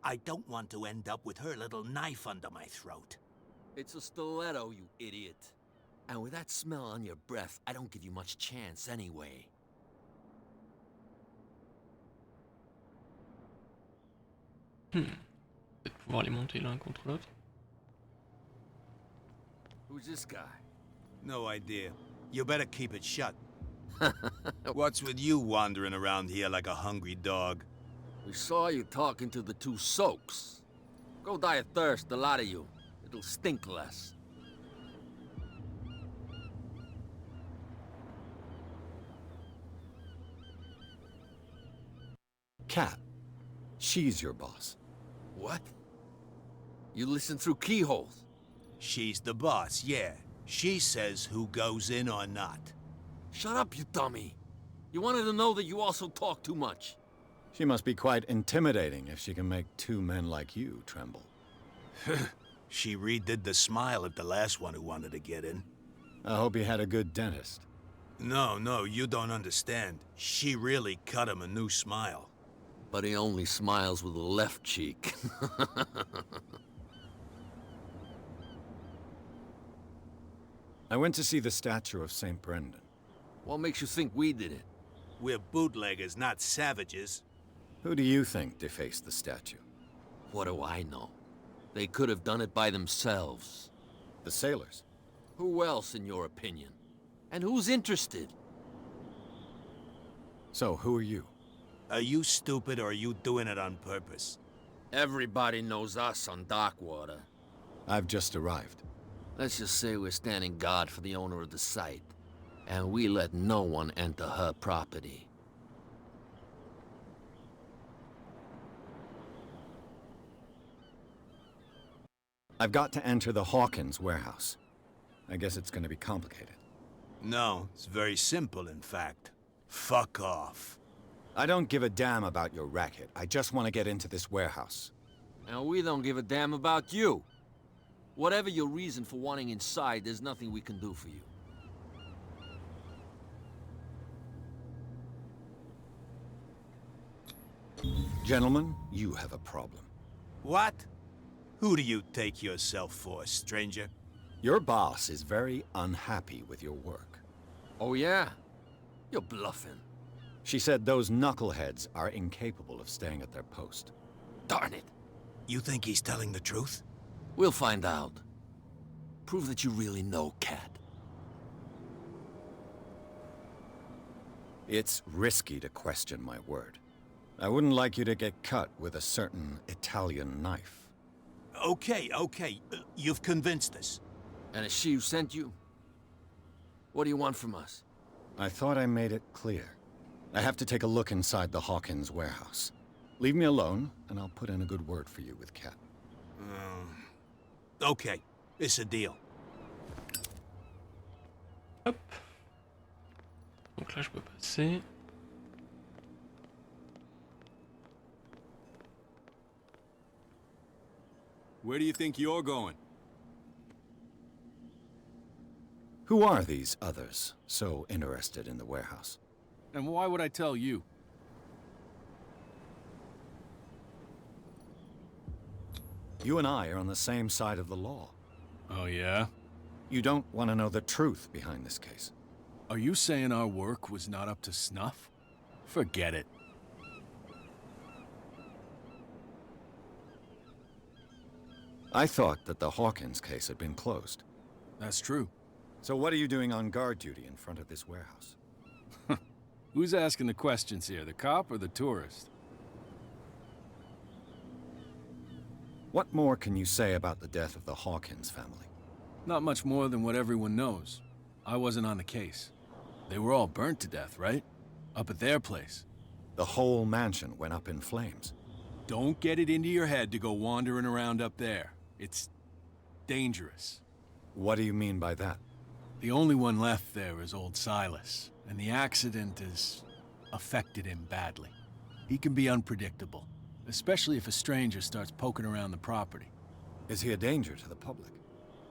I don't want to end up with her little knife under my throat. It's a stiletto, you idiot. And with that smell on your breath, I don't give you much chance anyway. Peut-être pouvoir les monter l'un contre l'autre. Who's this guy? No idea. You better keep it shut. What's with you wandering around here like a hungry dog? We saw you talking to the two COCs. Go die of thirst, the lot of you. It'll stink less. Cat. She's your boss. What? You listen through keyholes? She's the boss, yeah. She says who goes in or not. Shut up, you dummy. You wanted to know that you also talk too much. She must be quite intimidating if she can make two men like you tremble. She redid the smile of the last one who wanted to get in. I hope he had a good dentist. No, you don't understand. She really cut him a new smile. But he only smiles with the left cheek. I went to see the statue of St. Brendan. What makes you think we did it? We're bootleggers, not savages. Who do you think defaced the statue? What do I know? They could have done it by themselves. The sailors? Who else, in your opinion? And who's interested? So, who are you? Are you stupid or are you doing it on purpose? Everybody knows us on Darkwater. I've just arrived. Let's just say we're standing guard for the owner of the site. And we let no one enter her property. I've got to enter the Hawkins warehouse. I guess it's going to be complicated. No, it's very simple, in fact. Fuck off. I don't give a damn about your racket. I just want to get into this warehouse. And we don't give a damn about you. Whatever your reason for wanting inside, there's nothing we can do for you. Gentlemen, you have a problem. What? Who do you take yourself for, stranger? Your boss is very unhappy with your work. Oh yeah? You're bluffing. She said those knuckleheads are incapable of staying at their post. Darn it. You think he's telling the truth? We'll find out. Prove that you really know Cat. It's risky to question my word. I wouldn't like you to get cut with a certain Italian knife. Okay. You've convinced us. And it's she who sent you? What do you want from us? I thought I made it clear. I have to take a look inside the Hawkins warehouse. Leave me alone, and I'll put in a good word for you with Cat. Okay, it's a deal. Hop. Donc là je peux passer. Where do you think you're going? Who are these others so interested in the warehouse? And why would I tell you? You and I are on the same side of the law. Oh, yeah? You don't want to know the truth behind this case. Are you saying our work was not up to snuff? Forget it. I thought that the Hawkins case had been closed. That's true. So what are you doing on guard duty in front of this warehouse? Who's asking the questions here, the cop or the tourist? What more can you say about the death of the Hawkins family? Not much more than what everyone knows. I wasn't on the case. They were all burnt to death, right? Up at their place. The whole mansion went up in flames. Don't get it into your head to go wandering around up there. It's dangerous. What do you mean by that? The only one left there is old Silas, and the accident has affected him badly. He can be unpredictable, especially if a stranger starts poking around the property. Is he a danger to the public?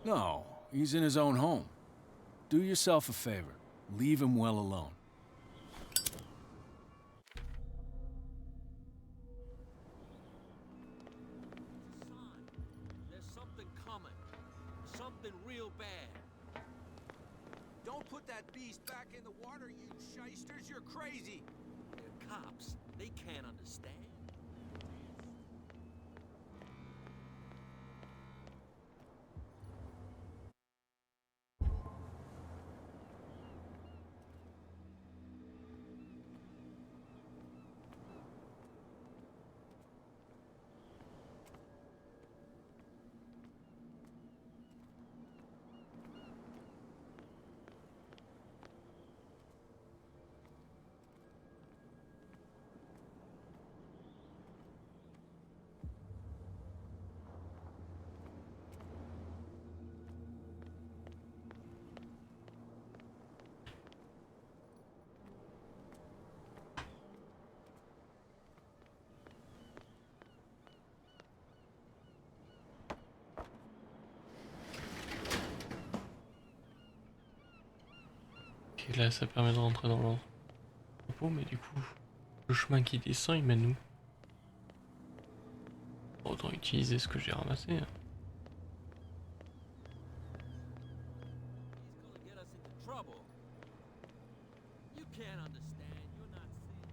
No, he's in his own home. Do yourself a favor. Leave him well alone. There's something coming. Something real bad. Don't put that beast back in the water, you shysters. You're crazy. They're cops. They can't understand. Et là, ça permet de rentrer dans l'entrepôt, mais du coup, le chemin qui descend, il mène où? Autant utiliser ce que j'ai ramassé. Hein. He's gonna get us into trouble. You can't understand. You're not seeing.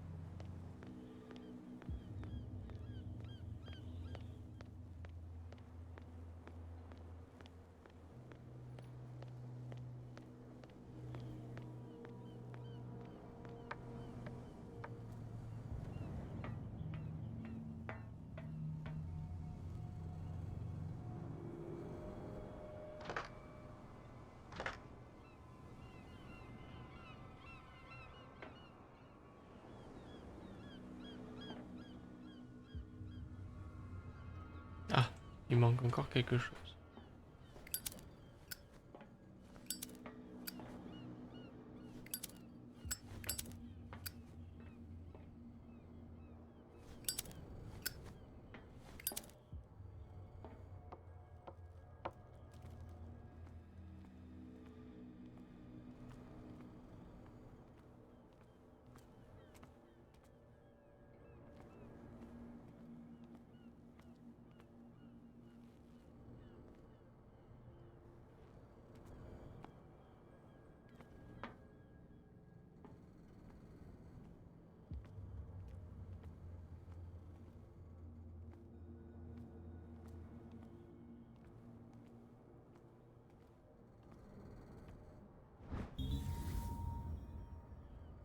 Ah, il manque encore quelque chose.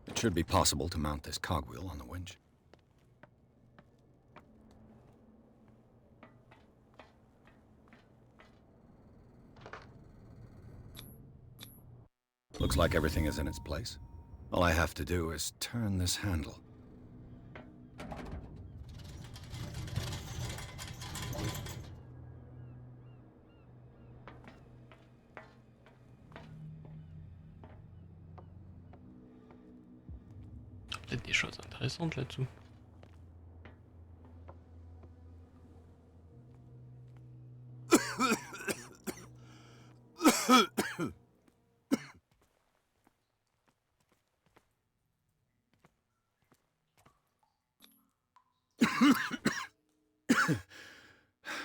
It should be possible to mount this cogwheel on the winch. Looks like everything is in its place. All I have to do is turn this handle. Peut-être des choses intéressantes là-dessous.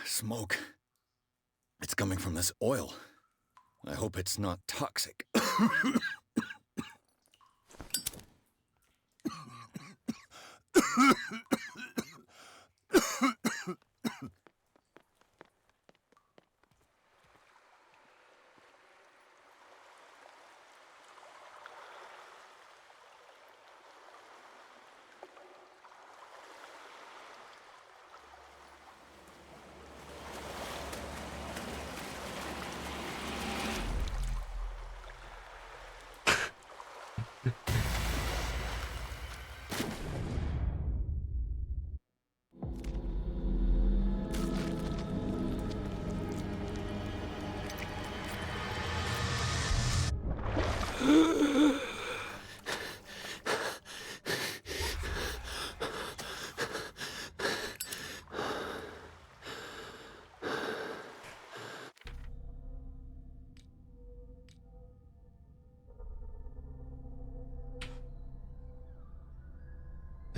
Smoke. It's coming from this oil. I hope it's not toxic.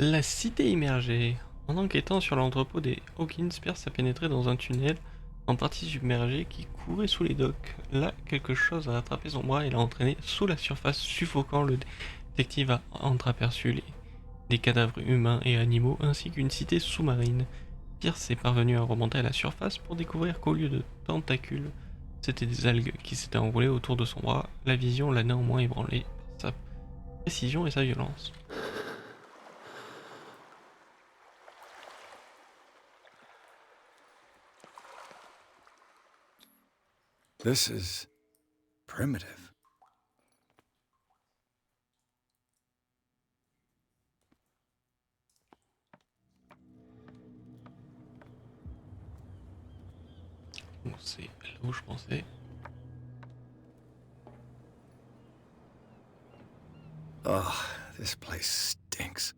La cité immergée. En enquêtant sur l'entrepôt des Hawkins, Pierce a pénétré dans un tunnel en partie submergé qui courait sous les docks. Là, quelque chose a attrapé son bras et l'a entraîné sous la surface, suffocant. Le détective a entreaperçu des cadavres humains et animaux ainsi qu'une cité sous-marine. Pierce est parvenu à remonter à la surface pour découvrir qu'au lieu de tentacules, c'était des algues qui s'étaient enroulées autour de son bras. La vision l'a néanmoins ébranlé par sa précision et sa violence. This is primitive. Bon, c'est là où je pensais. Oh, this place stinks.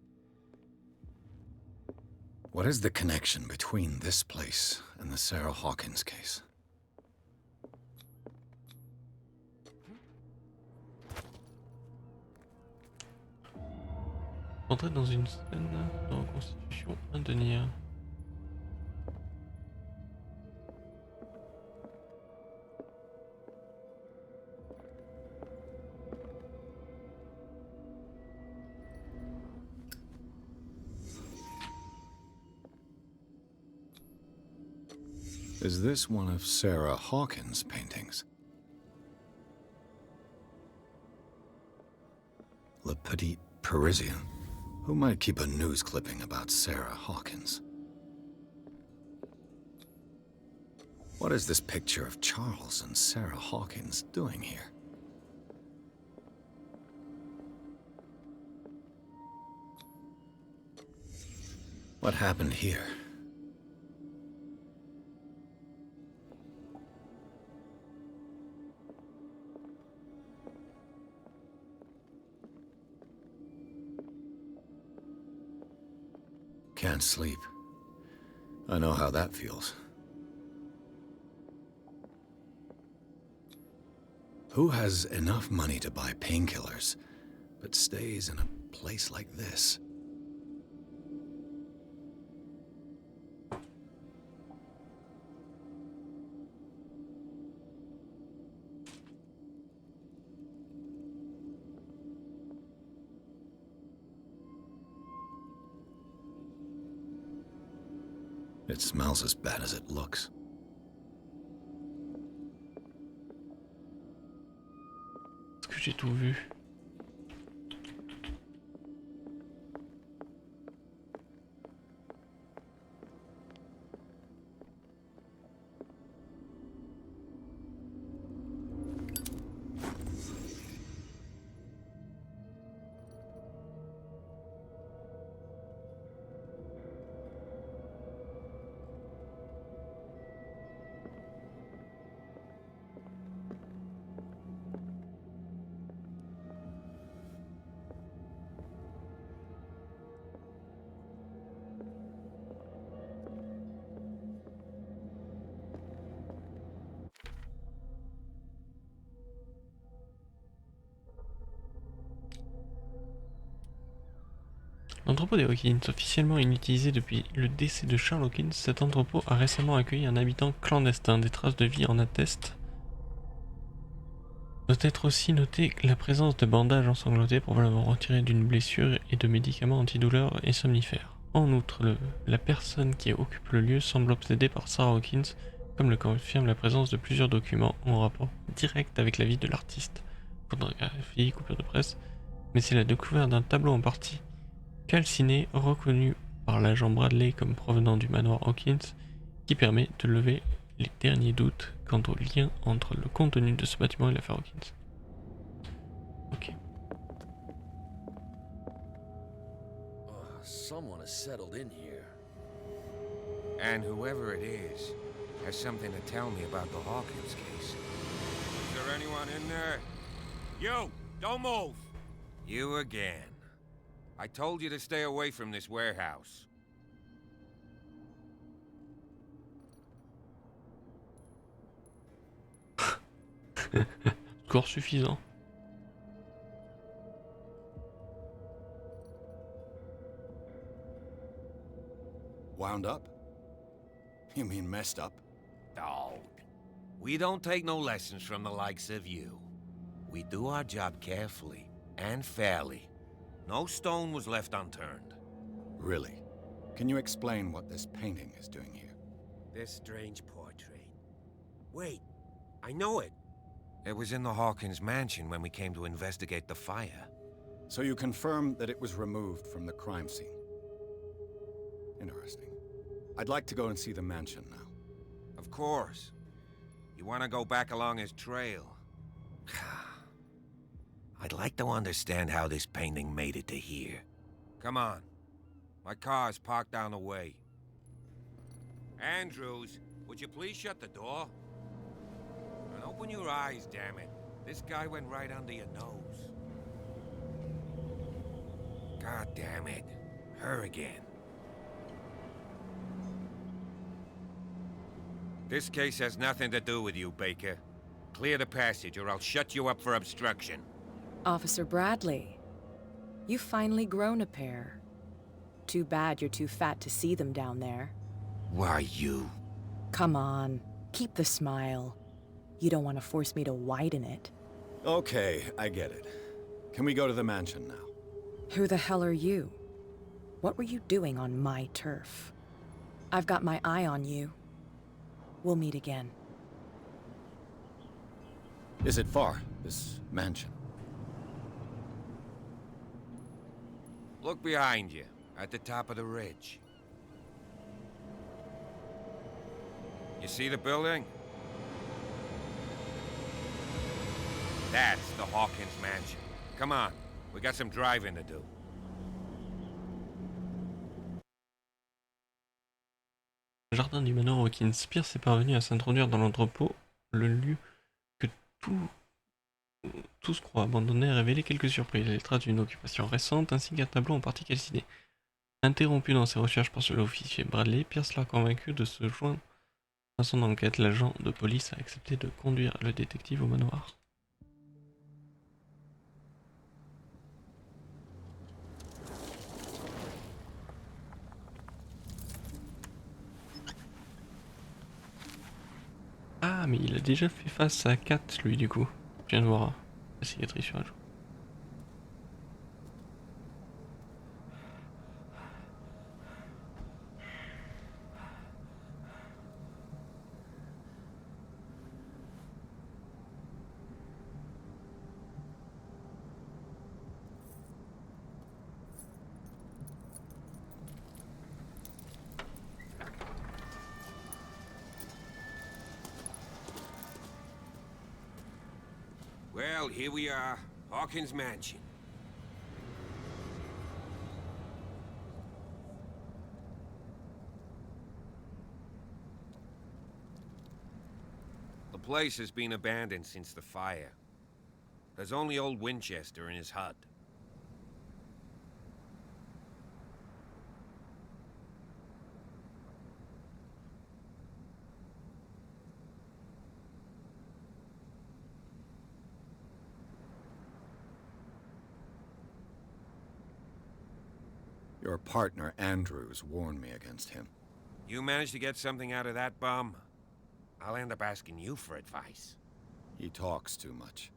What is the connection between this place and the Sarah Hawkins case? Entrer dans une scène de reconstitution à tenir. Is this one of Sarah Hawkins' paintings? Le Petit Parisien. Who might keep a news clipping about Sarah Hawkins? What is this picture of Charles and Sarah Hawkins doing here? What happened here? Can't sleep. I know how that feels. Who has enough money to buy painkillers, but stays in a place like this? It smells as bad as it looks. Est-ce que j'ai tout vu? L'entrepôt des Hawkins, officiellement inutilisé depuis le décès de Charles Hawkins, cet entrepôt a récemment accueilli un habitant clandestin. Des traces de vie en attestent. Doit être aussi noté la présence de bandages ensanglantés probablement retirés d'une blessure et de médicaments antidouleurs et somnifères. En outre, la personne qui occupe le lieu semble obsédée par Sarah Hawkins, comme le confirme la présence de plusieurs documents en rapport direct avec la vie de l'artiste. Photographie, coupure de presse, mais c'est la découverte d'un tableau en partie calciné, reconnu par l'agent Bradley comme provenant du manoir Hawkins, qui permet de lever les derniers doutes quant au lien entre le contenu de ce bâtiment et l'affaire Hawkins. Ok. Someone has settled in here. And whoever it is has something to tell me about the Hawkins case. Is there anyone in there? You! Don't move! You again. I told you to stay away from this warehouse. Score suffisant. Wound up? You mean messed up? Dog. We don't take no lessons from the likes of you. We do our job carefully and fairly. No stone was left unturned. Really? Can you explain what this painting is doing here? This strange portrait. Wait, I know it. It was in the Hawkins mansion when we came to investigate the fire. So you confirm that it was removed from the crime scene? Interesting. I'd like to go and see the mansion now. Of course. You want to go back along his trail? I'd like to understand how this painting made it to here. Come on. My car's parked down the way. Andrews, would you please shut the door? And open your eyes, damn it. This guy went right under your nose. God damn it. Her again. This case has nothing to do with you, Baker. Clear the passage or I'll shut you up for obstruction. Officer Bradley, you've finally grown a pair. Too bad you're too fat to see them down there. Why, you? Come on, keep the smile. You don't want to force me to widen it. Okay, I get it. Can we go to the mansion now? Who the hell are you? What were you doing on my turf? I've got my eye on you. We'll meet again. Is it far, this mansion? Look behind you, at the top of the ridge. You see the building? That's the Hawkins mansion. Come on, we got some driving to do. Le jardin du manoir Hawkins. Pierce est parvenu à s'introduire dans l'entrepôt, le lieu que tous croient abandonné a révélé quelques surprises, les traces d'une occupation récente ainsi qu'un tableau en partie calciné. Interrompu dans ses recherches par l'officier Bradley, Pierce l'a convaincu de se joindre à son enquête. L'agent de police a accepté de conduire le détective au manoir. Ah, mais il a déjà fait face à Kat, lui, du coup. Je viens de voir la cicatrice sur la joue. Well, here we are, Hawkins mansion. The place has been abandoned since the fire. There's only old Winchester in his hut. Your partner, Andrews, warned me against him. You managed to get something out of that bum? I'll end up asking you for advice. He talks too much.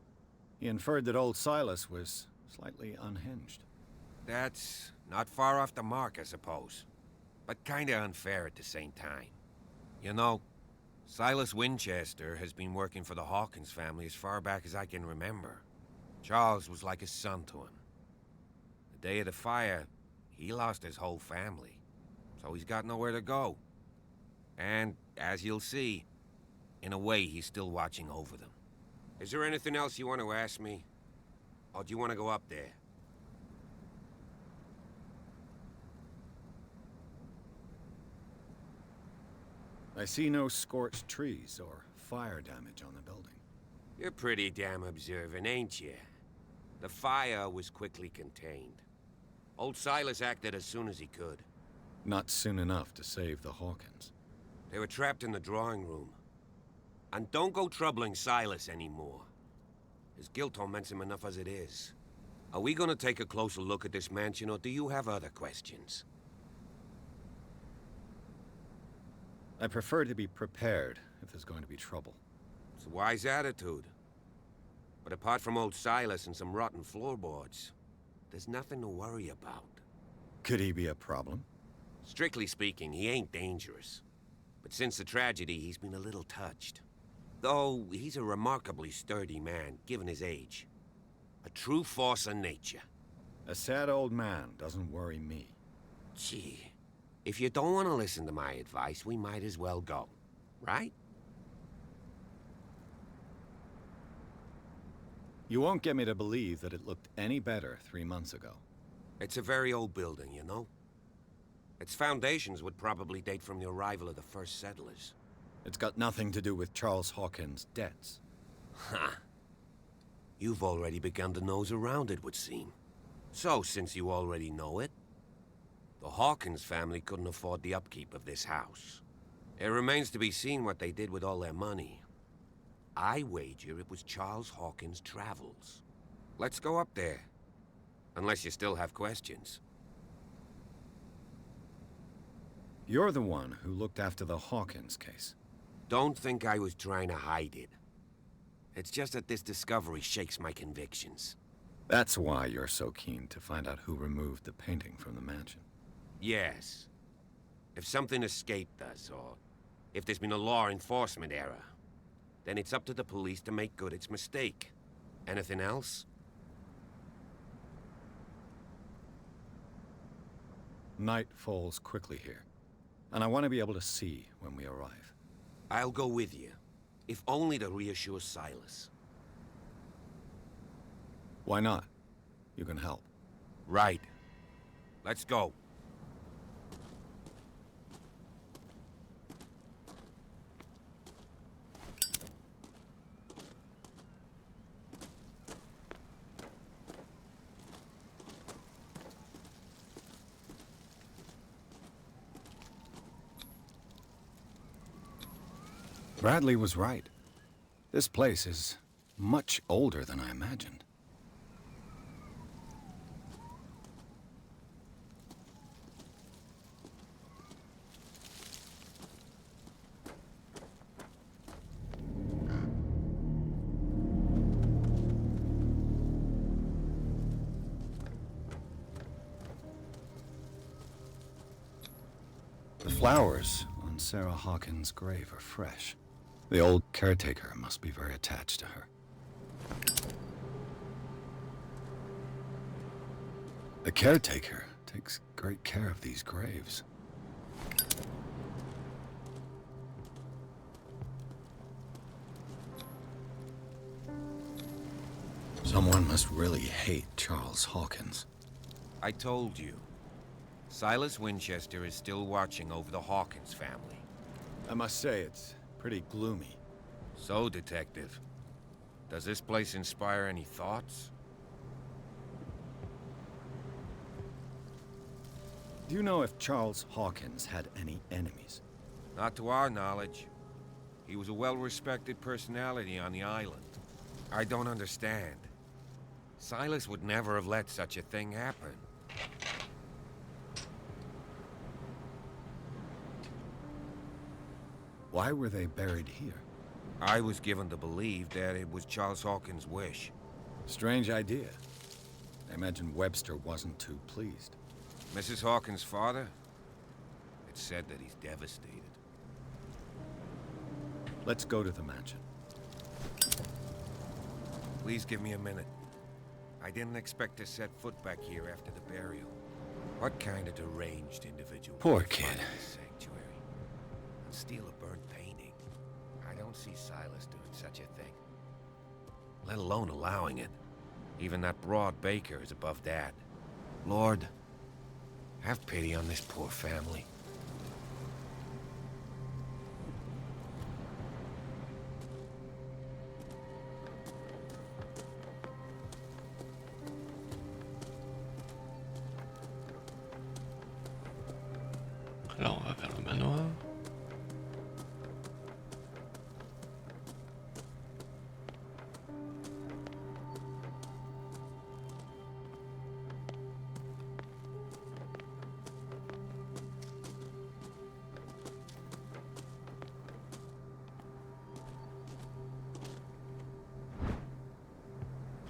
He inferred that old Silas was slightly unhinged. That's not far off the mark, I suppose. But kinda unfair at the same time. You know, Silas Winchester has been working for the Hawkins family as far back as I can remember. Charles was like a son to him. The day of the fire, he lost his whole family, so he's got nowhere to go. And, as you'll see, in a way, he's still watching over them. Is there anything else you want to ask me? Or do you want to go up there? I see no scorched trees or fire damage on the building. You're pretty damn observant, ain't you? The fire was quickly contained. Old Silas acted as soon as he could. Not soon enough to save the Hawkins. They were trapped in the drawing room. And don't go troubling Silas anymore. His guilt torments him enough as it is. Are we gonna take a closer look at this mansion, or do you have other questions? I prefer to be prepared if there's going to be trouble. It's a wise attitude. But apart from old Silas and some rotten floorboards, there's nothing to worry about. Could he be a problem? Strictly speaking, he ain't dangerous. But since the tragedy, he's been a little touched. Though, he's a remarkably sturdy man, given his age. A true force of nature. A sad old man doesn't worry me. Gee, if you don't want to listen to my advice, we might as well go. Right? You won't get me to believe that it looked any better 3 months ago. It's a very old building, you know? Its foundations would probably date from the arrival of the first settlers. It's got nothing to do with Charles Hawkins' debts. Ha! You've already begun to nose around it, would seem. So, since you already know it, the Hawkins family couldn't afford the upkeep of this house. It remains to be seen what they did with all their money. I wager it was Charles Hawkins' travels. Let's go up there. Unless you still have questions. You're the one who looked after the Hawkins case. Don't think I was trying to hide it. It's just that this discovery shakes my convictions. That's why you're so keen to find out who removed the painting from the mansion. Yes. If something escaped us, or if there's been a law enforcement error, then it's up to the police to make good its mistake. Anything else? Night falls quickly here, and I want to be able to see when we arrive. I'll go with you, if only to reassure Silas. Why not? You can help. Right. Let's go. Bradley was right. This place is much older than I imagined. The flowers on Sarah Hawkins' grave are fresh. The old caretaker must be very attached to her. The caretaker takes great care of these graves. Someone must really hate Charles Hawkins. I told you. Silas Winchester is still watching over the Hawkins family. I must say, it's pretty gloomy. So, Detective, does this place inspire any thoughts? Do you know if Charles Hawkins had any enemies? Not to our knowledge. He was a well-respected personality on the island. I don't understand. Silas would never have let such a thing happen. Why were they buried here? I was given to believe that it was Charles Hawkins' wish. Strange idea. I imagine Webster wasn't too pleased. Mrs. Hawkins' father? It's said that he's devastated. Let's go to the mansion. Please give me a minute. I didn't expect to set foot back here after the burial. What kind of deranged individual Poor would kid. find this sanctuary and steal a burnt painting? I don't see Silas doing such a thing. Let alone allowing it. Even that broad baker is above that. Lord, have pity on this poor family.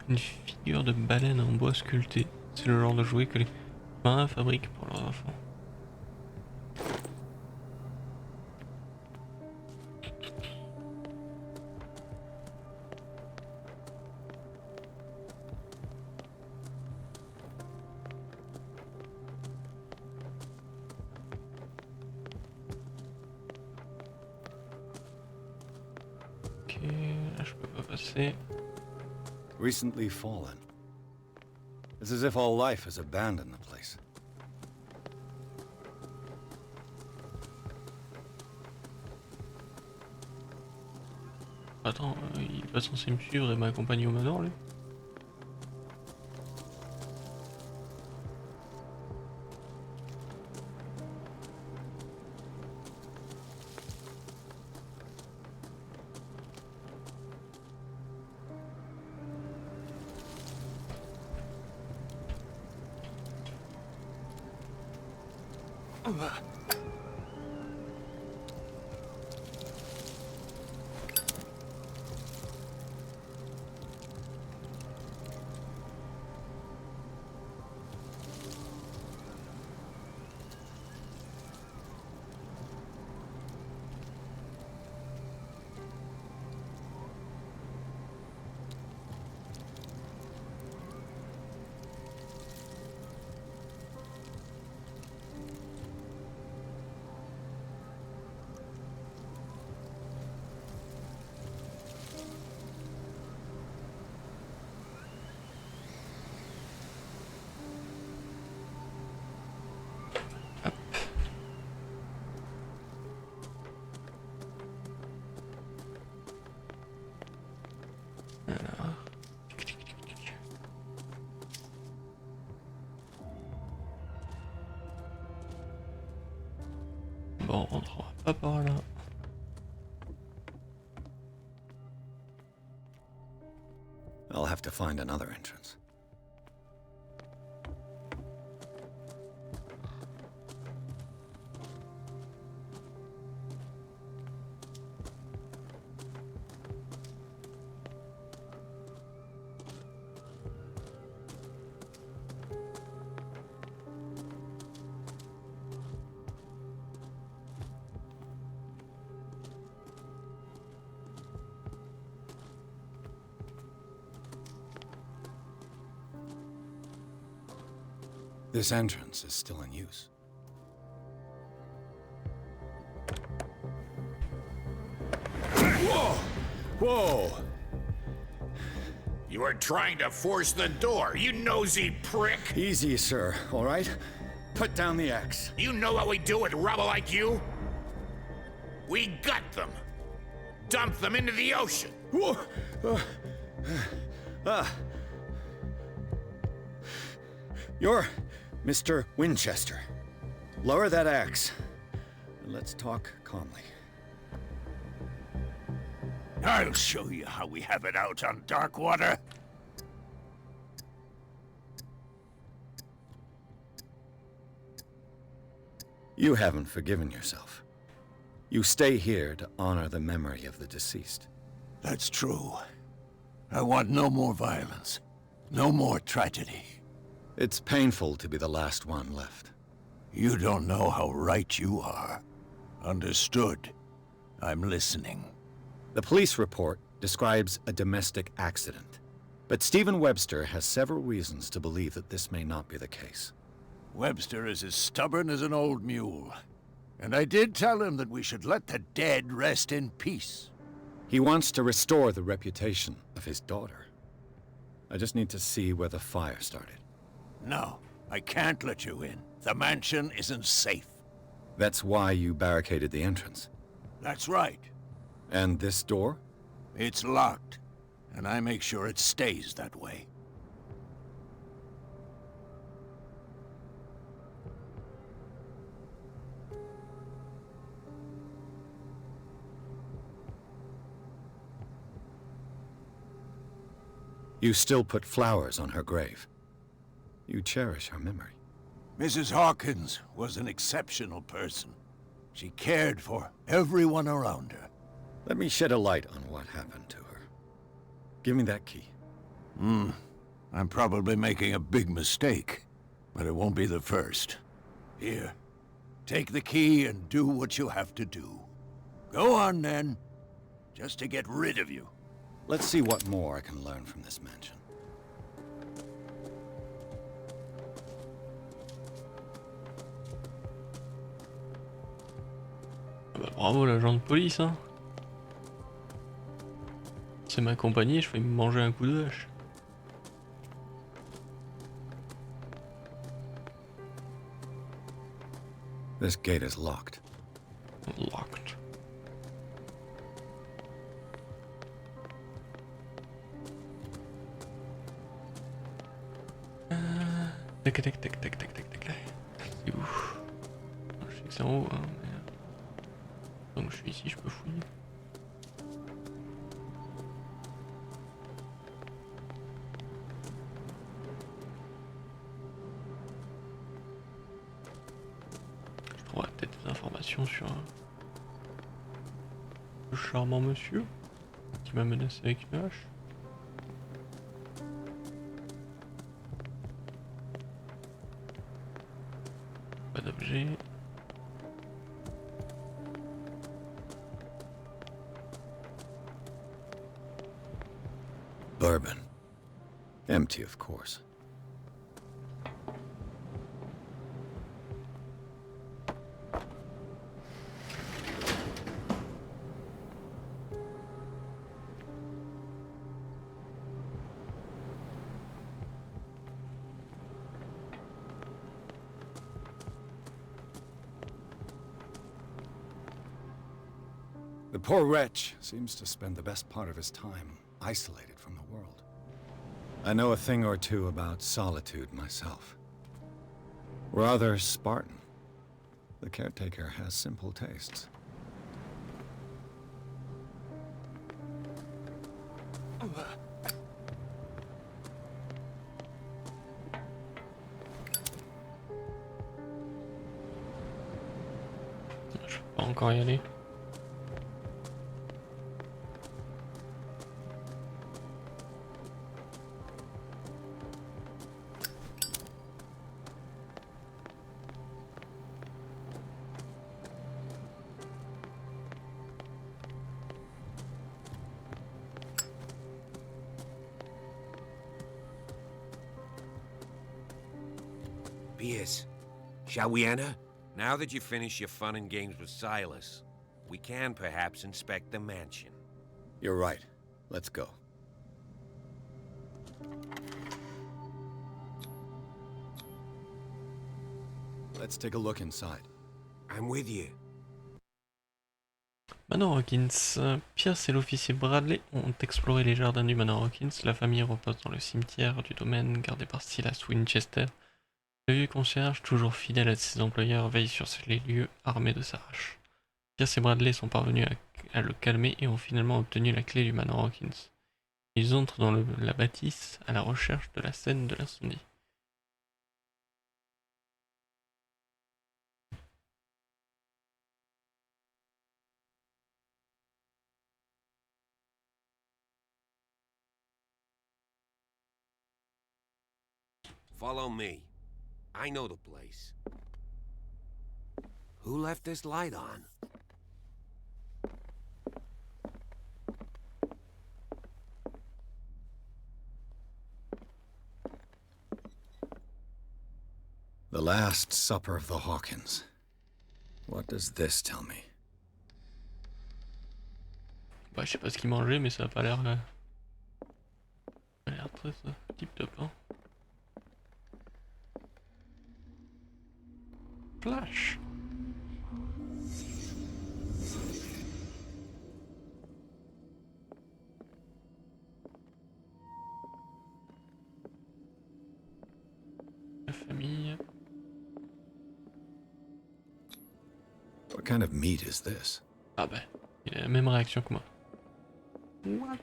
Une figure de baleine en bois sculpté. C'est le genre de jouet que les marins fabriquent pour leurs enfants. Ok, là je peux pas passer. Recently fallen. It's as if all life has abandoned the place. Attends, il est pas censé me suivre et m'accompagner au manoir lui? Bon, on rentrera pas par là. I'll have to find another entrance. This entrance is still in use. Whoa! Whoa! You are trying to force the door, you nosy prick! Easy, sir, all right? Put down the axe. You know what we do with rubble like you? We gut them. Dump them into the ocean. Whoa! You're Mr. Winchester. Lower that axe. And let's talk calmly. I'll show you how we have it out on Darkwater. You haven't forgiven yourself. You stay here to honor the memory of the deceased. That's true. I want no more violence. No more tragedy. It's painful to be the last one left. You don't know how right you are. Understood. I'm listening. The police report describes a domestic accident, but Stephen Webster has several reasons to believe that this may not be the case. Webster is as stubborn as an old mule. And I did tell him that we should let the dead rest in peace. He wants to restore the reputation of his daughter. I just need to see where the fire started. No, I can't let you in. The mansion isn't safe. That's why you barricaded the entrance. That's right. And this door? It's locked, and I make sure it stays that way. You still put flowers on her grave. You cherish her memory. Mrs. Hawkins was an exceptional person. She cared for everyone around her. Let me shed a light on what happened to her. Give me that key. I'm probably making a big mistake, but it won't be the first. Here, take the key and do what you have to do. Go on, then. Just to get rid of you. Let's see what more I can learn from this mansion. Ah bah, bravo l'agent de police, hein. C'est ma compagnie, je vais me manger un coup de hache. This gate is locked. Locked. Tac tac tac tac tac tac tac. C'est où? Je sais que c'est en haut, hein, mais... Donc je suis ici, je peux fouiller. Je trouverai peut-être des informations sur le charmant monsieur qui m'a menacé avec une hache. Pas d'objet. Bourbon. Empty, of course. The poor wretch seems to spend the best part of his time isolated from the world. I know a thing or two about solitude myself. Rather Spartan. The caretaker has simple tastes. Je peux pas encore y aller. Pierce, shall we enter? Now that you've finished your fun and games with Silas, we can perhaps inspect the mansion. You're right. Let's go. Let's take a look inside. I'm with you. Manor Hawkins. Pierce et l'officier Bradley ont exploré les jardins du Manor Hawkins. La famille repose dans le cimetière du domaine gardé par Silas Winchester. Le vieux concierge, toujours fidèle à ses employeurs, veille sur les lieux armé de sa hache. Pierce et Bradley sont parvenus à le calmer et ont finalement obtenu la clé du Manor Hawkins. Ils entrent dans la bâtisse à la recherche de la scène de l'incendie. Follow me. I know the place. Who left this light on? The Last Supper of the Hawkins. What does this tell me? Bah, je sais pas ce qu'ils mangeaient, mais ça a pas l'air... Ça a l'air très tip top, hein. Flash. La famille. What kind of meat is this? Ah bah, il a la même réaction que moi. What?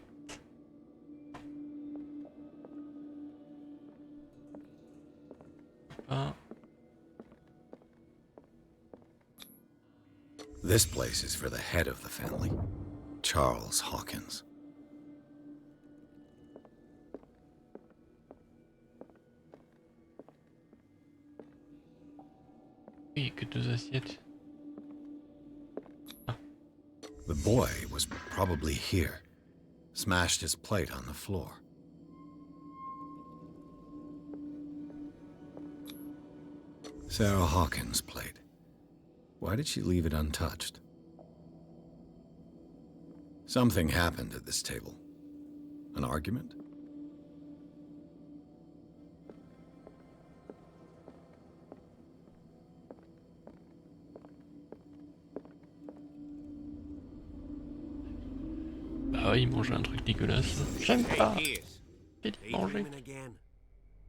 Ah. This place is for the head of the family, Charles Hawkins. Oui, que 2 assiettes. The boy was probably here. Smashed his plate on the floor. Sarah Hawkins' plate. Why did she leave it untouched? Something happened at this table. An argument? Bah ouais, il mangeait un truc dégueulasse. J'aime pas. Hey, Pierce. J'ai dit manger. Daydreaming again?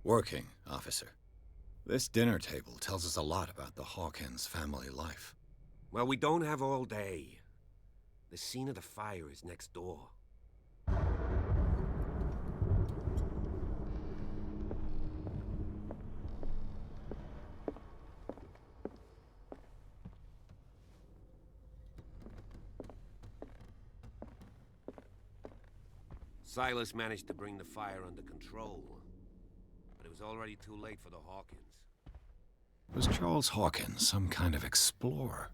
Working, officer. This dinner table tells us a lot about the Hawkins family life. Well, we don't have all day. The scene of the fire is next door. Silas managed to bring the fire under control, but it was already too late for the Hawkins. Was Charles Hawkins some kind of explorer?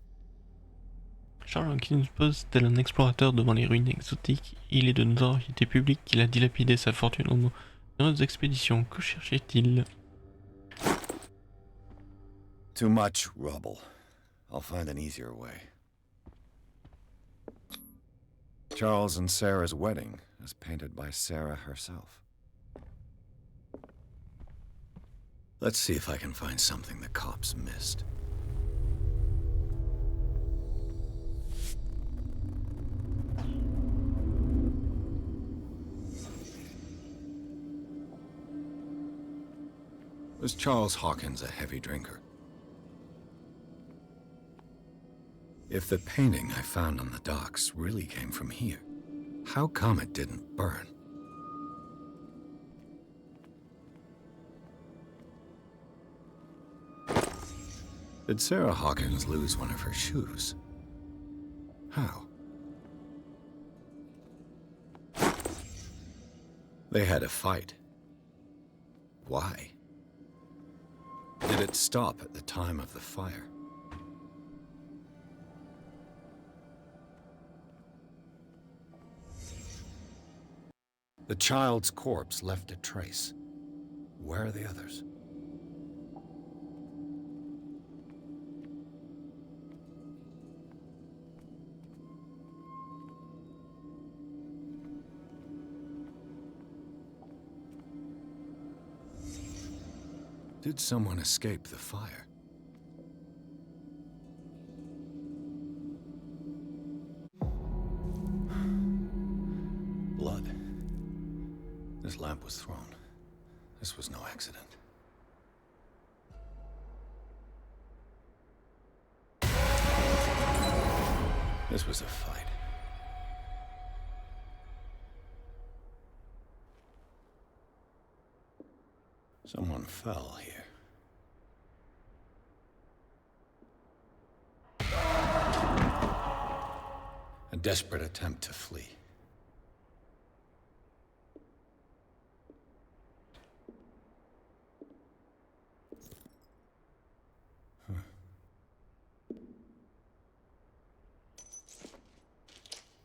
Charles Hawkins pose tel un explorateur devant les ruines exotiques. Il est de notoriété publique qu'il a dilapidé sa fortune en nombreuses expéditions. Que cherchait-il? Too much rubble. I'll find an easier way. Charles and Sarah's wedding, as painted by Sarah herself. Let's see if I can find something the cops missed. Was Charles Hawkins a heavy drinker? If the painting I found on the docks really came from here, how come it didn't burn? Did Sarah Hawkins lose one of her shoes? How? They had a fight. Why? Did it stop at the time of the fire? The child's corpse left a trace. Where are the others? Did someone escape the fire? Blood. This lamp was thrown. This was no accident. This was a fight. Someone fell here. A desperate attempt to flee.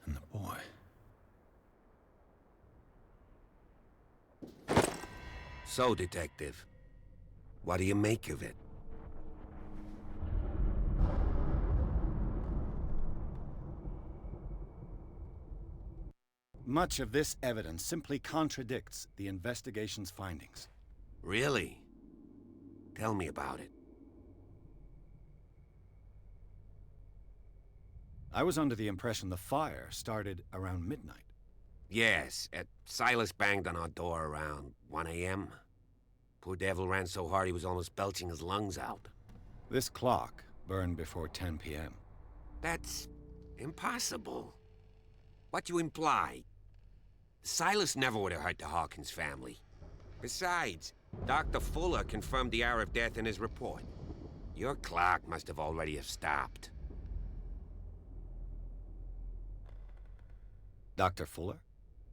And the boy. So, Detective, what do you make of it? Much of this evidence simply contradicts the investigation's findings. Really? Tell me about it. I was under the impression the fire started around midnight. Yes, Silas banged on our door around 1 a.m. Poor devil ran so hard he was almost belching his lungs out. This clock burned before 10 p.m. That's impossible. What you imply? Silas never would have hurt the Hawkins family. Besides, Dr. Fuller confirmed the hour of death in his report. Your clock must have already have stopped. Dr. Fuller?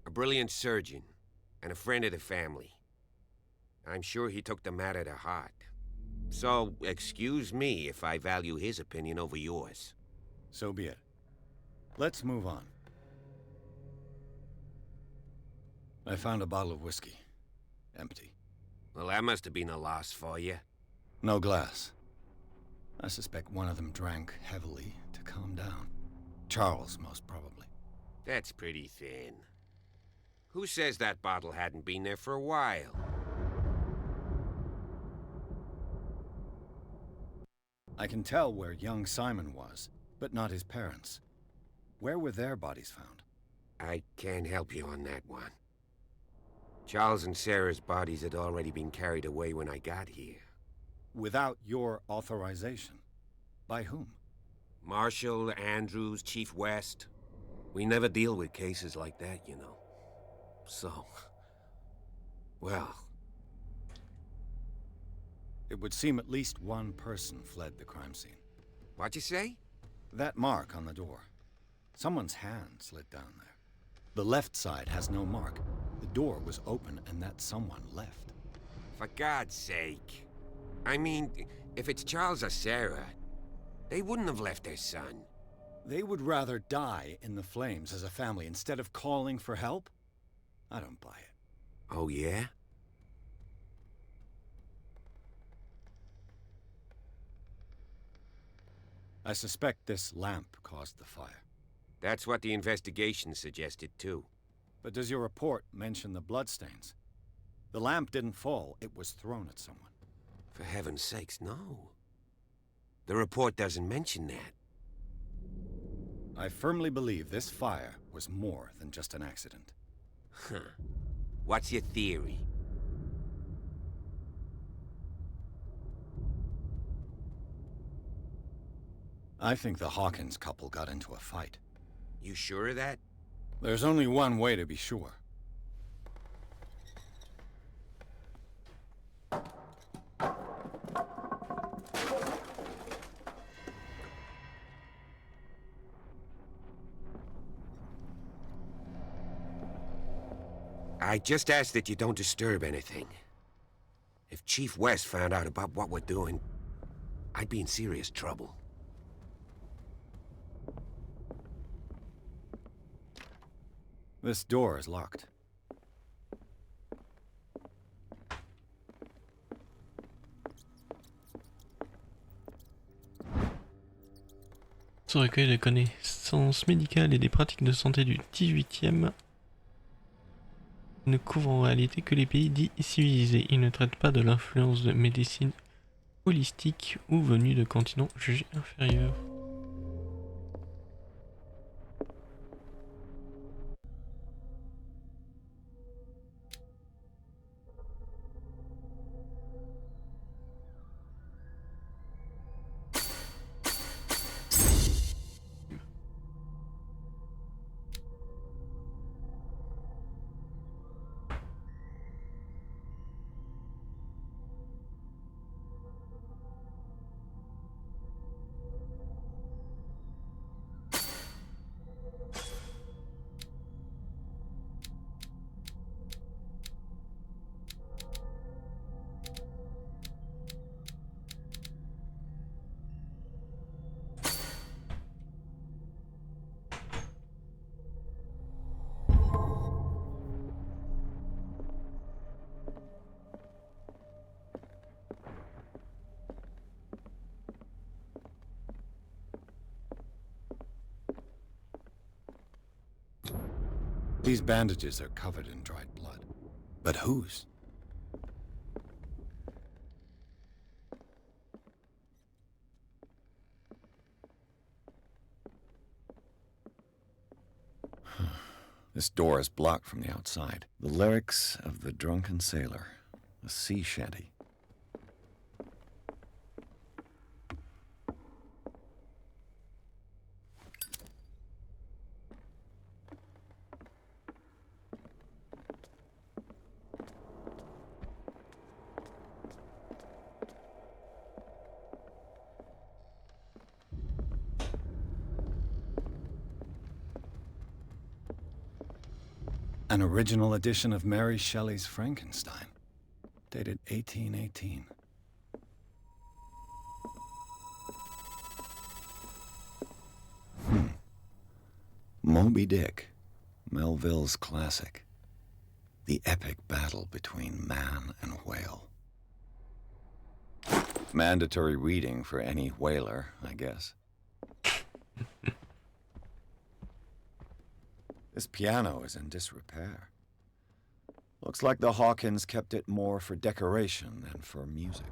A brilliant surgeon, and a friend of the family. I'm sure he took the matter to heart. So, excuse me if I value his opinion over yours. So be it. Let's move on. I found a bottle of whiskey. Empty. Well, that must have been a loss for you. No glass. I suspect one of them drank heavily to calm down. Charles, most probably. That's pretty thin. Who says that bottle hadn't been there for a while? I can tell where young Simon was, but not his parents. Where were their bodies found? I can't help you on that one. Charles and Sarah's bodies had already been carried away when I got here. Without your authorization? By whom? Marshall, Andrews, Chief West. We never deal with cases like that, you know. So... well... It would seem at least one person fled the crime scene. What'd you say? That mark on the door. Someone's hand slid down there. The left side has no mark. The door was open and that someone left. For God's sake. I mean, if it's Charles or Sarah, they wouldn't have left their son. They would rather die in the flames as a family instead of calling for help? I don't buy it. Oh, yeah? I suspect this lamp caused the fire. That's what the investigation suggested, too. But does your report mention the bloodstains? The lamp didn't fall, it was thrown at someone. For heaven's sakes, no. The report doesn't mention that. I firmly believe this fire was more than just an accident. Huh. What's your theory? I think the Hawkins couple got into a fight. You sure of that? There's only one way to be sure. I just ask that you don't disturb anything. If Chief West found out about what we're doing, I'd be in serious trouble. This door is locked. Ce recueil de connaissances médicales et des pratiques de santé du 18e ne couvre en réalité que les pays dits civilisés. Il ne traite pas de l'influence de médecine holistique ou venue de continents jugés inférieurs. These bandages are covered in dried blood. But whose? This door is blocked from the outside. The lyrics of the drunken sailor. A sea shanty. An original edition of Mary Shelley's Frankenstein, dated 1818. Moby Dick, Melville's classic. The epic battle between man and whale. Mandatory reading for any whaler, I guess. This piano is in disrepair. Looks like the Hawkins kept it more for decoration than for music.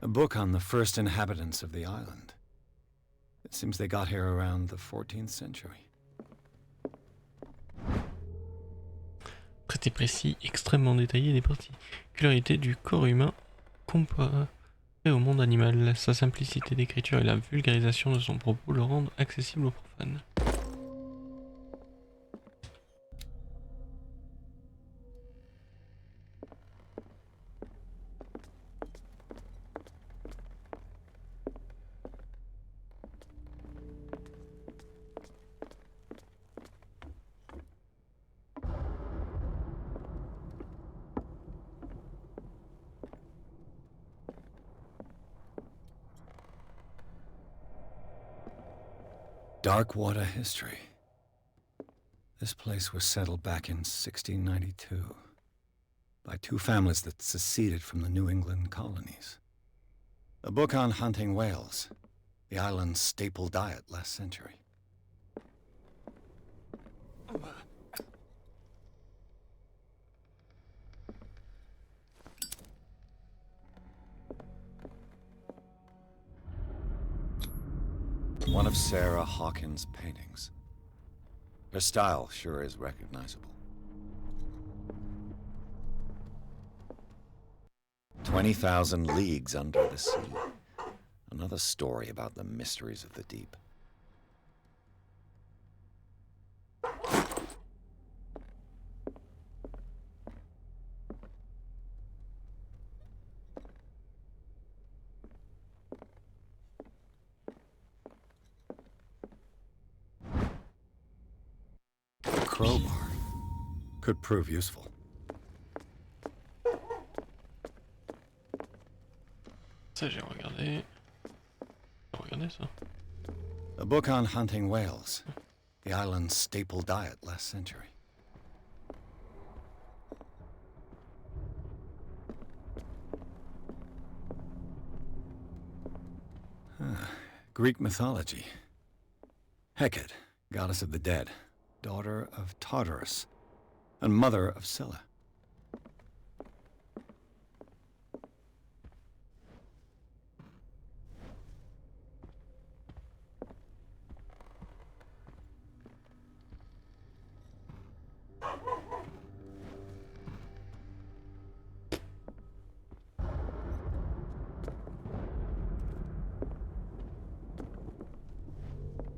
A book on the first inhabitants of the island. It seems they got here around the 14th century. Traité précis, extrêmement détaillé des particularités du corps humain comparé au monde animal. Sa simplicité d'écriture et la vulgarisation de son propos le rendent accessible aux profanes. Darkwater history. This place was settled back in 1692 by two families that seceded from the New England colonies. A book on hunting whales, the island's staple diet last century. One of Sarah Hawkins' paintings. Her style sure is recognizable. 20,000 Leagues Under the Sea. Another story about the mysteries of the deep. Crowbar could prove useful. Ça j'ai regardé. J'ai regardé ça. A book on hunting whales, the island's staple diet last century. Greek mythology. Hecate, goddess of the dead, daughter of Tartarus, and mother of Scylla.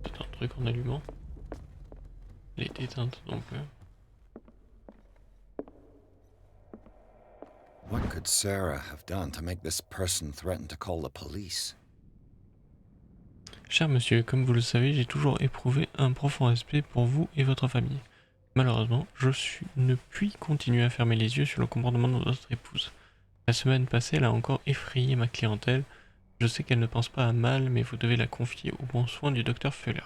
C'est un truc en allumant. Elle est éteinte donc. What could Sarah have done to make this person threaten to call the police? Cher monsieur, comme vous le savez, j'ai toujours éprouvé un profond respect pour vous et votre famille. Malheureusement, ne puis continuer à fermer les yeux sur le comportement de votre épouse. La semaine passée, elle a encore effrayé ma clientèle. Je sais qu'elle ne pense pas à mal, mais vous devez la confier aux bons soins du docteur Fuller.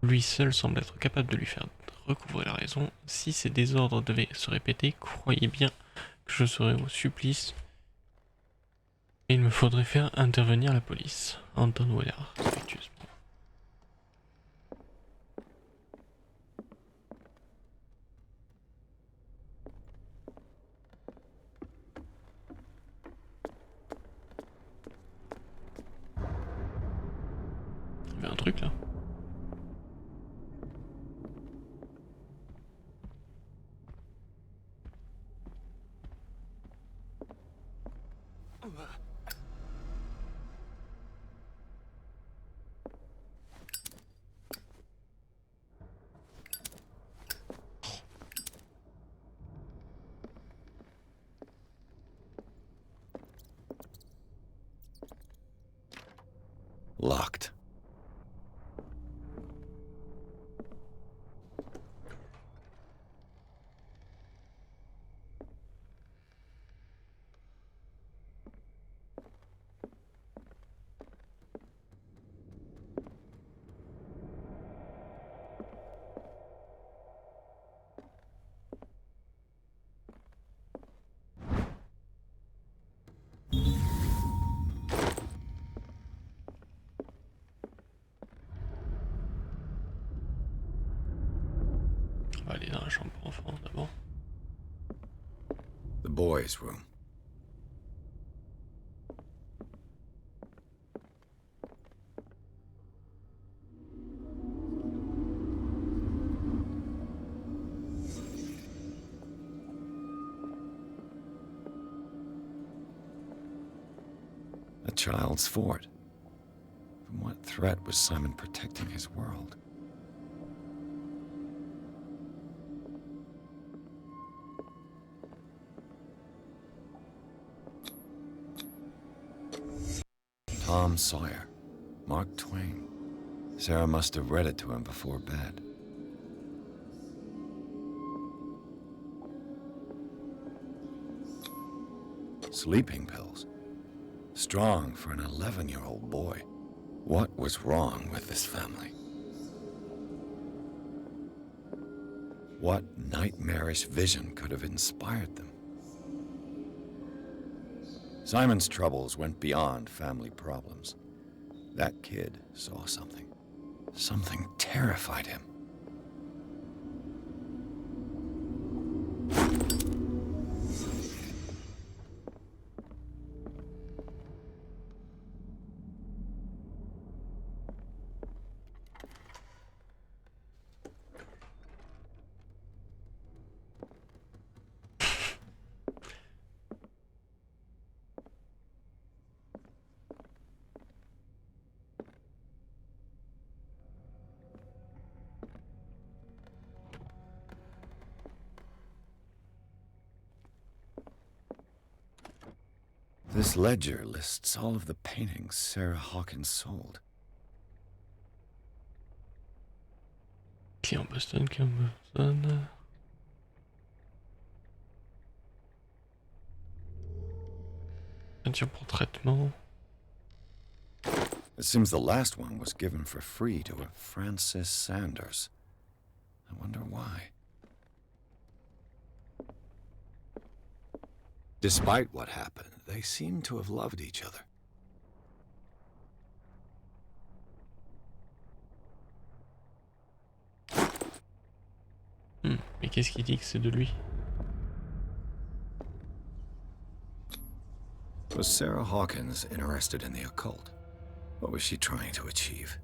Lui seul semble être capable de lui faire recouvrer la raison. Si ces désordres devaient se répéter, croyez bien que je serais au supplice. Et il me faudrait faire intervenir la police. Anton Weller, respectueusement. Il y avait un truc là. Locked. On va aller dans la chambre pour enfants d'abord. The boys' room. A child's fort. From what threat was Simon protecting his world? Tom Sawyer. Mark Twain. Sarah must have read it to him before bed. Sleeping pills. Strong for an 11-year-old boy. What was wrong with this family? What nightmarish vision could have inspired them? Simon's troubles went beyond family problems. That kid saw something. Something terrified him. This ledger lists all of the paintings Sarah Hawkins sold. Client Boston, client Boston. Peinture pour traitement. It seems the last one was given for free to a Francis Sanders. I wonder why. Despite what happened, they seem to have loved each other. Mais qu'est-ce qu'il dit que c'est de lui? Was Sarah Hawkins interested in the occult? What was she trying to achieve?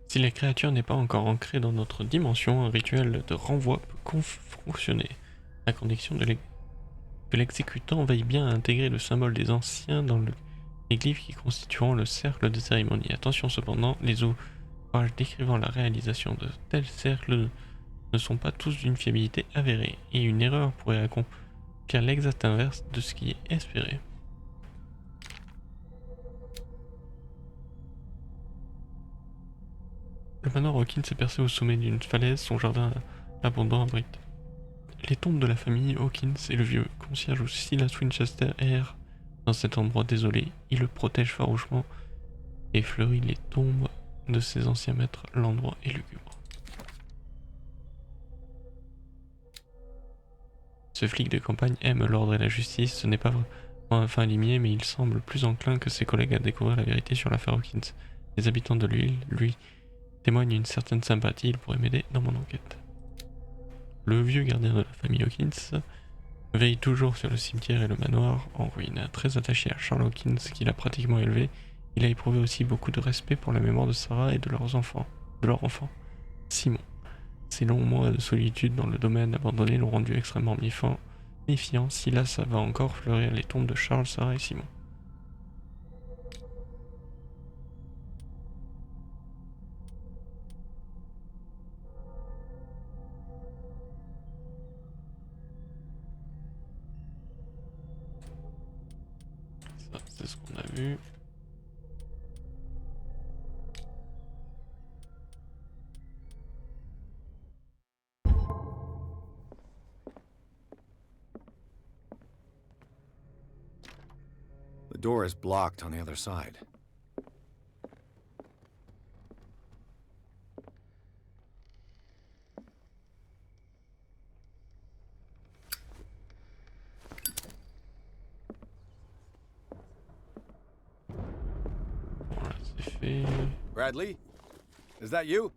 Si la créature n'est pas encore ancrée dans notre dimension, un rituel de renvoi peut fonctionner, à condition que l'exécutant veille bien à intégrer le symbole des anciens dans les glyphes qui constitueront le cercle de cérémonie. Attention cependant, les ouvrages décrivant la réalisation de tels cercles ne sont pas tous d'une fiabilité avérée, et une erreur pourrait accomplir l'exact inverse de ce qui est espéré. Le manoir Hawkins est percé au sommet d'une falaise, son jardin abondant abrite les tombes de la famille Hawkins, et le vieux concierge Silas Winchester erre dans cet endroit désolé. Il le protège farouchement et fleurit les tombes de ses anciens maîtres. L'endroit est lugubre. Ce flic de campagne aime l'ordre et la justice. Ce n'est pas vraiment un fin limier, mais il semble plus enclin que ses collègues à découvrir la vérité sur l'affaire Hawkins. Les habitants de l'île lui témoignent une certaine sympathie. Il pourrait m'aider dans mon enquête. Le vieux gardien de la famille Hawkins veille toujours sur le cimetière et le manoir en ruine. Très attaché à Charles Hawkins, qu'il a pratiquement élevé, il a éprouvé aussi beaucoup de respect pour la mémoire de Sarah et de leur enfant, Simon. Ces longs mois de solitude dans le domaine abandonné l'ont rendu extrêmement méfiant. Silas va encore fleurir les tombes de Charles, Sarah et Simon. vu. The door is blocked on the other side. Voilà, c'est fait. Bradley? Is that you?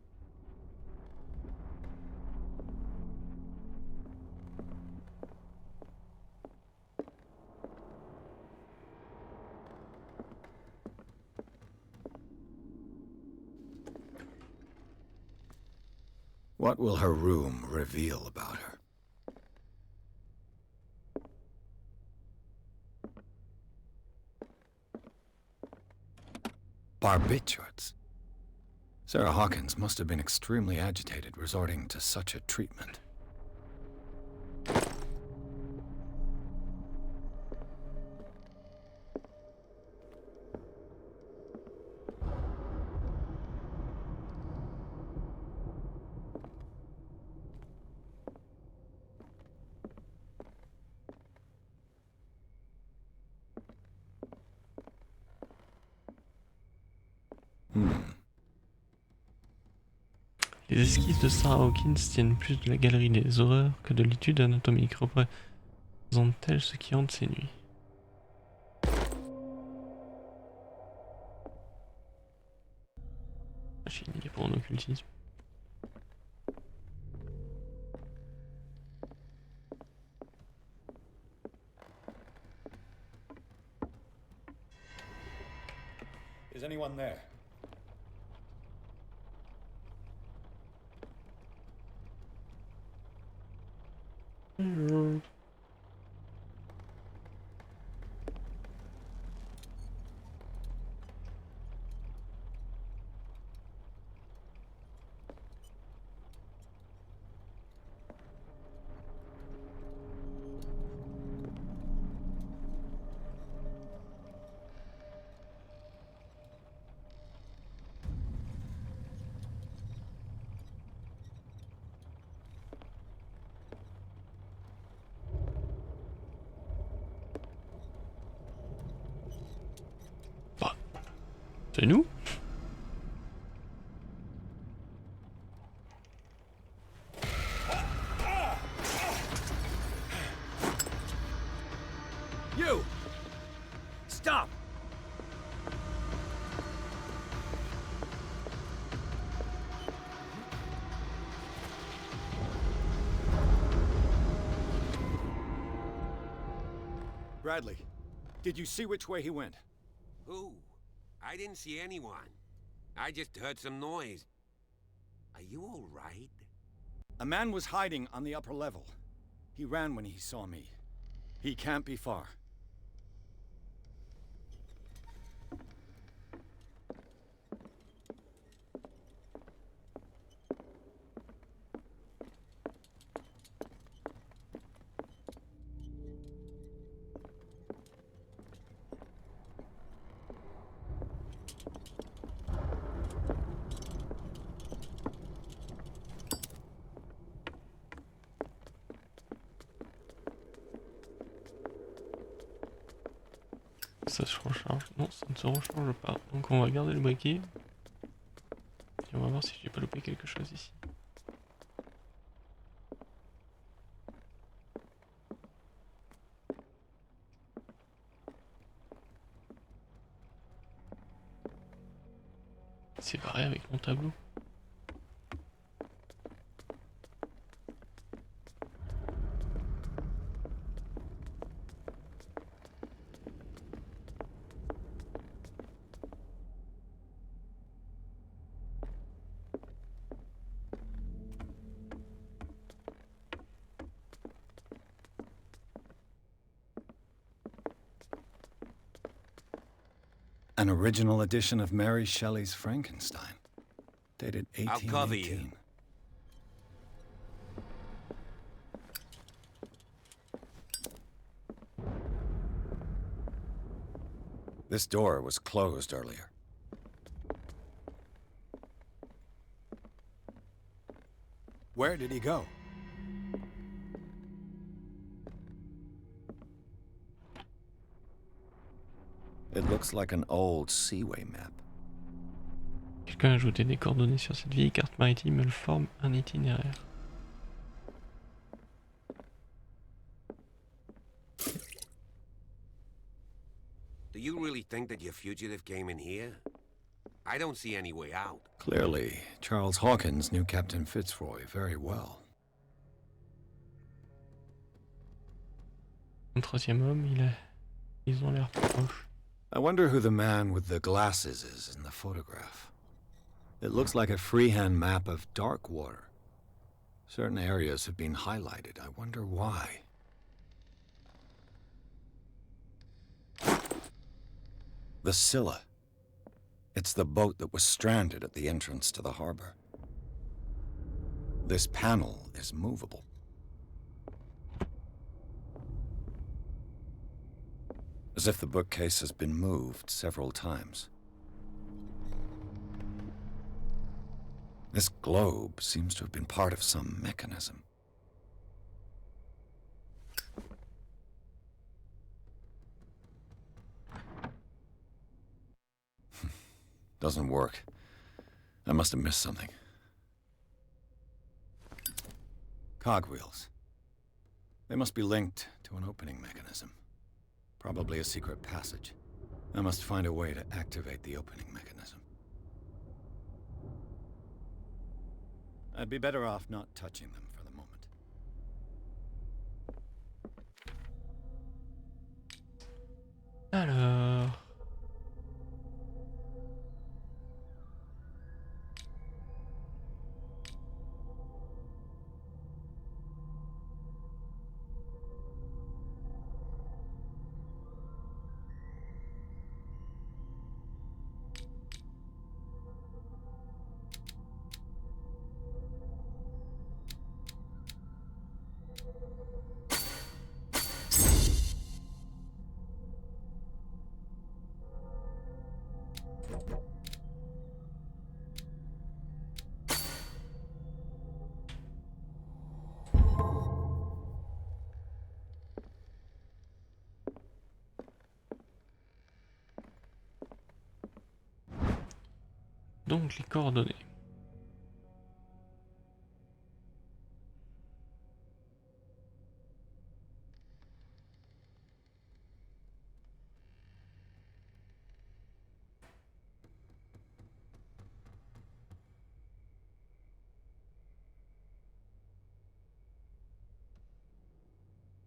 What will her room reveal about her? Barbiturates. Sarah Hawkins must have been extremely agitated resorting to such a treatment. Les esquisses de Sarah Hawkins tiennent plus de la galerie des horreurs que de l'étude anatomique. Représentent-elles ce qui hante ses nuits? Machine liée pour un occultisme. Is anyone there? C'est nous? You! Stop! Bradley, did you see which way he went? Who? I didn't see anyone. I just heard some noise. Are you all right? A man was hiding on the upper level. He ran when he saw me. He can't be far. Ça se recharge. Non, ça ne se recharge pas. Donc on va garder le briquet. Et on va voir si j'ai pas loupé quelque chose ici. C'est pareil avec mon tableau. An original edition of Mary Shelley's Frankenstein, dated I'll cover you. 1818. This door was closed earlier. Where did he go? It looks like an old seaway map. Quelqu'un a ajouté des coordonnées sur cette vieille carte maritime, elle forme un itinéraire. Do you really think that your fugitive came in here? I don't see any way out. Clearly, Charles Hawkins knew Captain Fitzroy very well. Un troisième homme, ils ont l'air proches. I wonder who the man with the glasses is in the photograph. It looks like a freehand map of Darkwater. Certain areas have been highlighted. I wonder why. The Scylla. It's the boat that was stranded at the entrance to the harbor. This panel is movable. As if the bookcase has been moved several times. This globe seems to have been part of some mechanism. Doesn't work. I must have missed something. Cogwheels. They must be linked to an opening mechanism. Probably a secret passage. I must find a way to activate the opening mechanism. I'd be better off not touching them for the moment. Alors... Donc les coordonnées.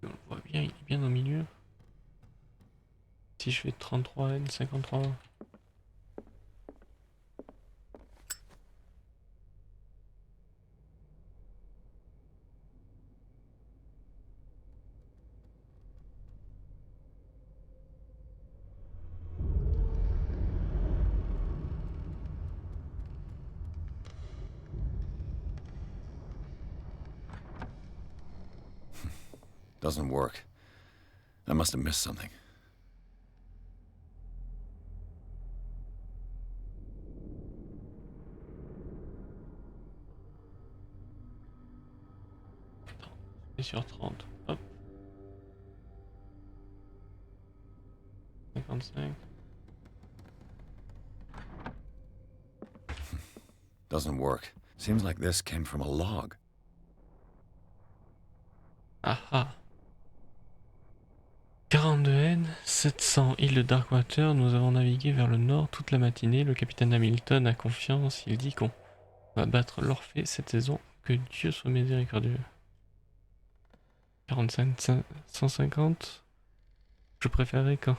On le voit bien, il est bien au milieu. Si je fais 33N, 53... Doesn't work. I must have missed something. Et sur 30. Hop. 55. Doesn't work. Seems like this came from a log. Ah ah. 42N, 700 îles de Darkwater, nous avons navigué vers le nord toute la matinée. Le capitaine Hamilton a confiance, il dit qu'on va battre l'Orphée cette saison. Que Dieu soit miséricordieux. 45, 150. Je préférerais quand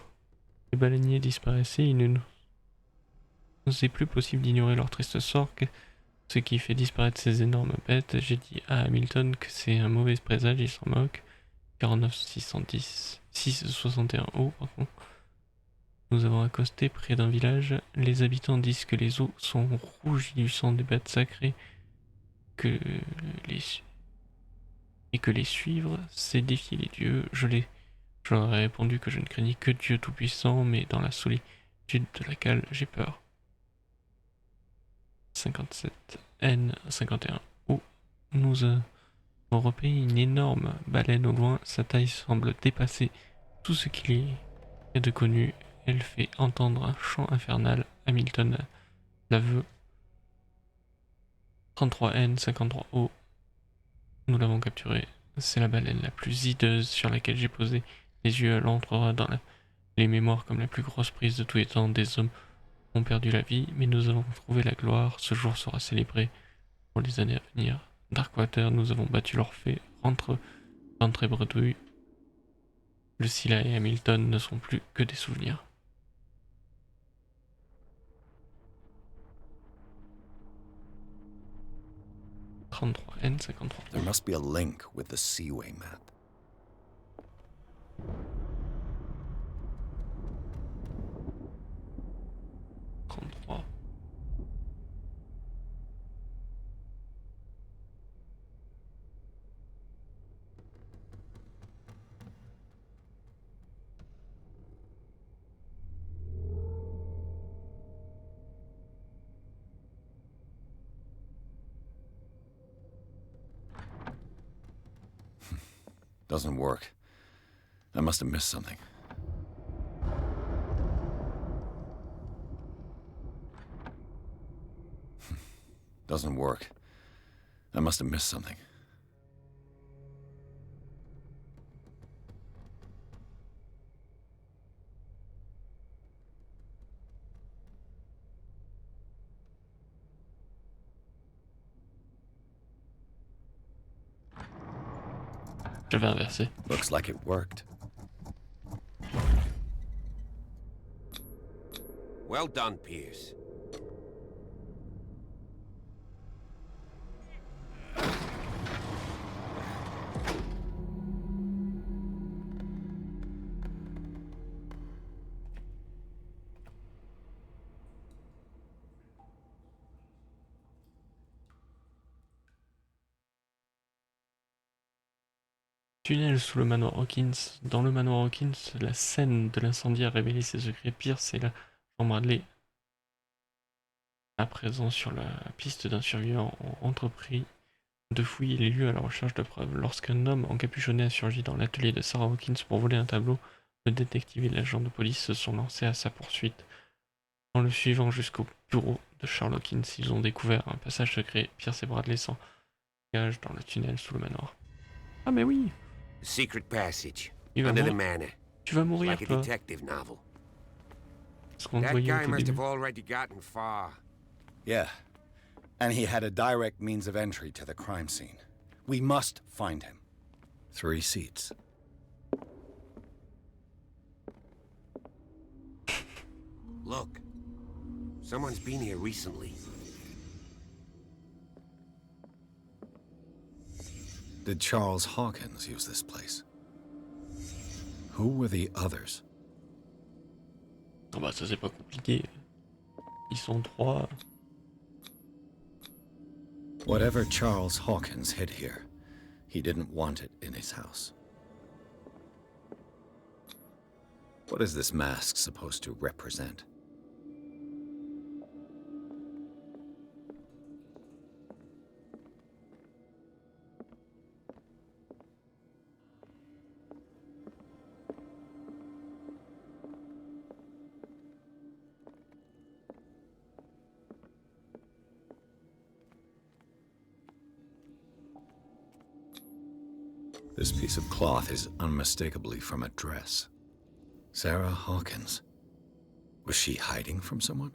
les baleiniers disparaissaient, il ne nous est plus possible d'ignorer leur triste sort, ce qui fait disparaître ces énormes bêtes. J'ai dit à Hamilton que c'est un mauvais présage, il s'en moque. 49 610 661 eau par contre. Nous avons accosté près d'un village. Les habitants disent que les eaux sont rouges du sang des bêtes sacrées, et que les suivre, c'est défier les dieux. Je Je leur ai répondu que je ne craignais que Dieu Tout-Puissant, mais dans la solitude de laquelle j'ai peur. 57 N 51. Oh, nous avons repéré une énorme baleine au loin. Sa taille semble dépasser tout ce qu'il y a de connu. Elle fait entendre un chant infernal. Hamilton la veut. 33 N 53 O. Nous l'avons capturée. C'est la baleine la plus hideuse sur laquelle j'ai posé les yeux. Elle entrera dans les mémoires comme la plus grosse prise de tous les temps. Des hommes ont perdu la vie, mais nous avons trouvé la gloire. Ce jour sera célébré pour les années à venir. Darkwater, nous avons battu l'Orphée. Rentre et bredouille. Le Scylla et Hamilton ne sont plus que des souvenirs. N 53. There must be a link with the Seaway map. Doesn't work. I must have missed something. Doesn't work. I must have missed something. Je vais inverser. Looks like it worked. Well done, Pierce. Tunnel sous le manoir Hawkins. Dans le manoir Hawkins, la scène de l'incendie a révélé ses secrets. Pierce et la chambre Adley, à présent sur la piste d'un survivant, ont entrepris de fouiller les lieux à la recherche de preuves. Lorsqu'un homme encapuchonné a surgi dans l'atelier de Sarah Hawkins pour voler un tableau, le détective et l'agent de police se sont lancés à sa poursuite. En le suivant jusqu'au bureau de Charles Hawkins, ils ont découvert un passage secret. Pierce et Bradley s'engagent dans le tunnel sous le manoir. Ah mais oui! Secret passage Il va under the mourir. manor. Tu vas mourir, Like a toi. detective novel. Ce qu'on That voyait au guy tout must début. have already gotten far. Yeah. And he had a direct means of entry to the crime scene. We must find him. 3 seats. Look, someone's been here recently. Did Charles Hawkins use this place? Who were the others? Ah bah ça c'est pas compliqué. Ils sont 3. Whatever Charles Hawkins hid here, he didn't want it in his house. What is this mask supposed to represent? This piece of cloth is unmistakably from a dress. Sarah Hawkins. Was she hiding from someone?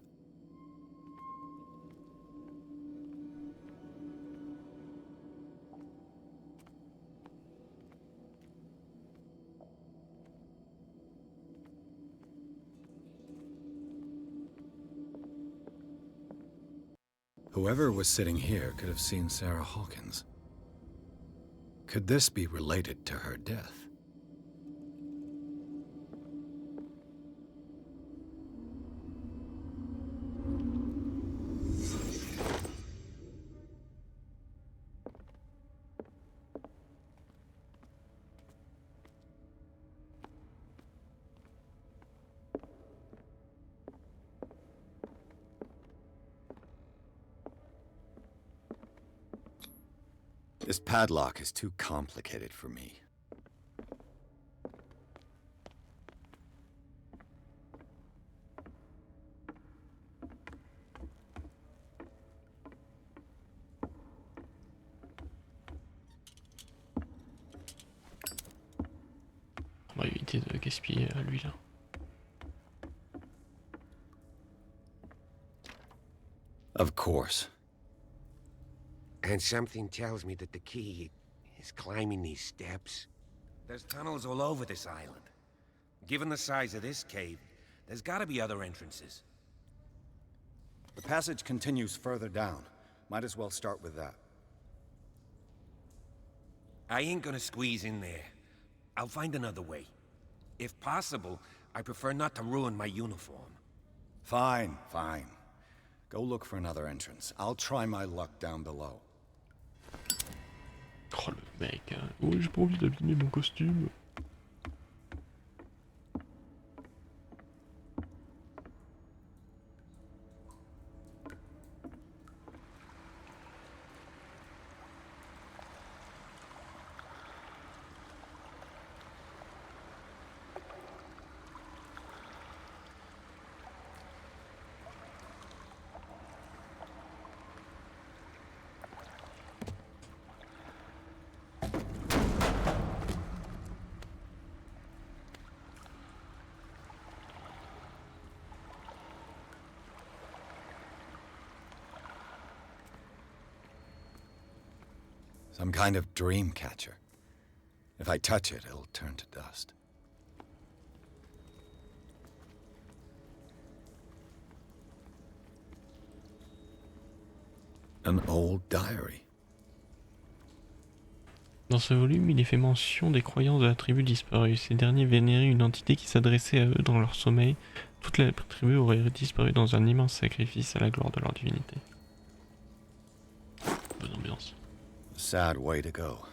Whoever was sitting here could have seen Sarah Hawkins. Could this be related to her death? This padlock is too complicated for me. On va éviter de gaspiller l'huile. Of course. And something tells me that the key is climbing these steps. There's tunnels all over this island. Given the size of this cave, there's gotta be other entrances. The passage continues further down. Might as well start with that. I ain't gonna squeeze in there. I'll find another way. If possible, I prefer not to ruin my uniform. Fine, fine. Go look for another entrance. I'll try my luck down below. Oh le mec, hein. Oh, j'ai pas envie d'abîmer mon costume. Some kind of dream catcher. If I touch it, it'll turn to dust. An old diary. Dans ce volume, il est fait mention des croyances de la tribu disparue. Ces derniers vénéraient une entité qui s'adressait à eux dans leur sommeil. Toute la tribu aurait disparu dans un immense sacrifice à la gloire de leur divinité. Bonne ambiance. Sad way to go.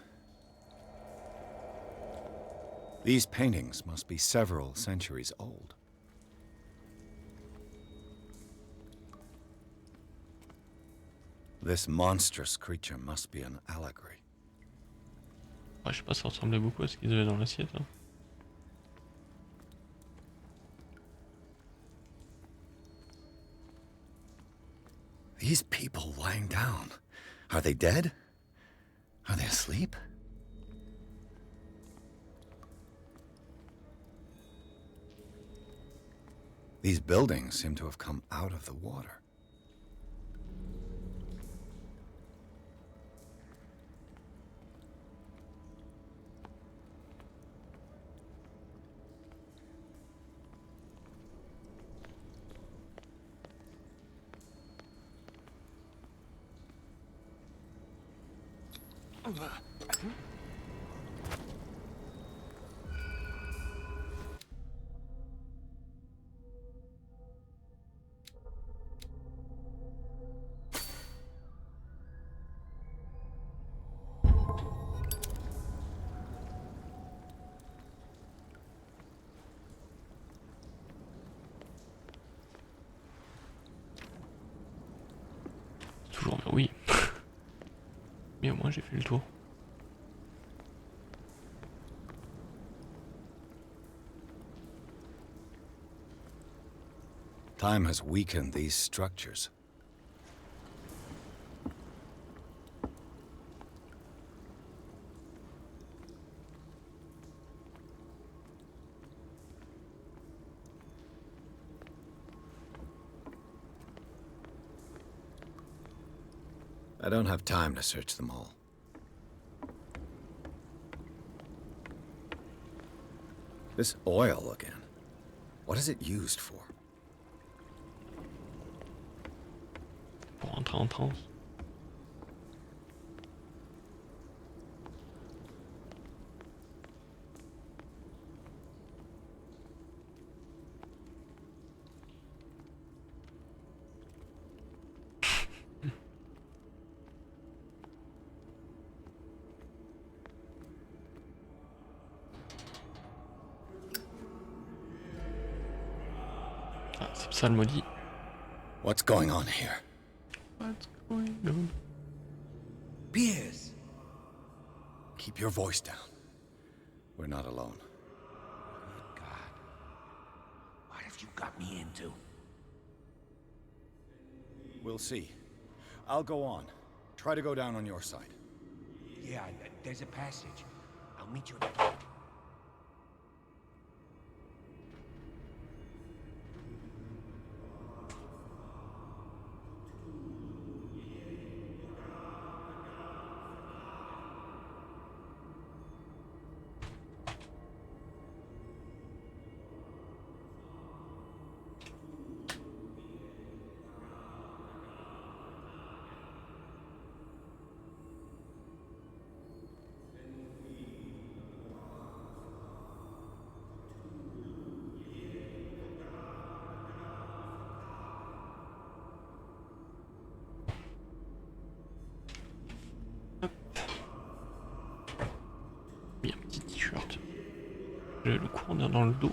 These paintings must be several centuries old. This monstrous creature must be an allegory. Ouais, je sais pas, ça ressemblait beaucoup à ce qu'ils avaient dans l'assiette. Hein. These people lying down, are they dead? Are they asleep? These buildings seem to have come out of the water. Toujours, oui. Mais au moins j'ai fait le tour. Time has weakened these structures. I don't have time to search them all. This oil again. What is it used for? Pour entrer en transe. Ah, c'est ça le maudit. What's going on here? What's going on? Piers! Keep your voice down. We're not alone. Good God. What have you got me into? We'll see. I'll go on. Try to go down on your side. Yeah, there's a passage. I'll meet you at the gate. Bien, petit t-shirt. J'ai le corner dans le dos.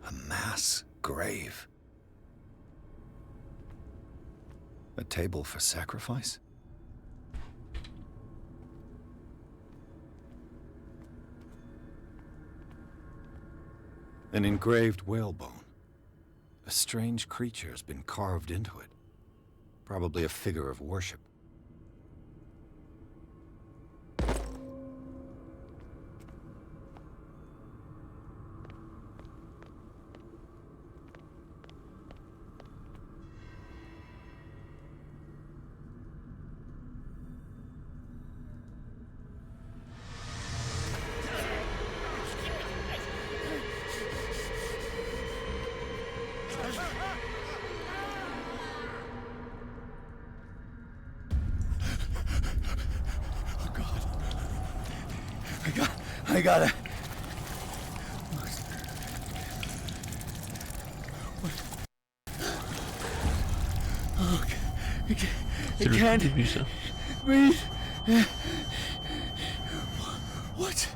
A mass grave. A table for sacrifice? An engraved whalebone. A strange creature has been carved into it. Probably a figure of worship. I got it. Oh, C'est le début, ça. Breathe. What's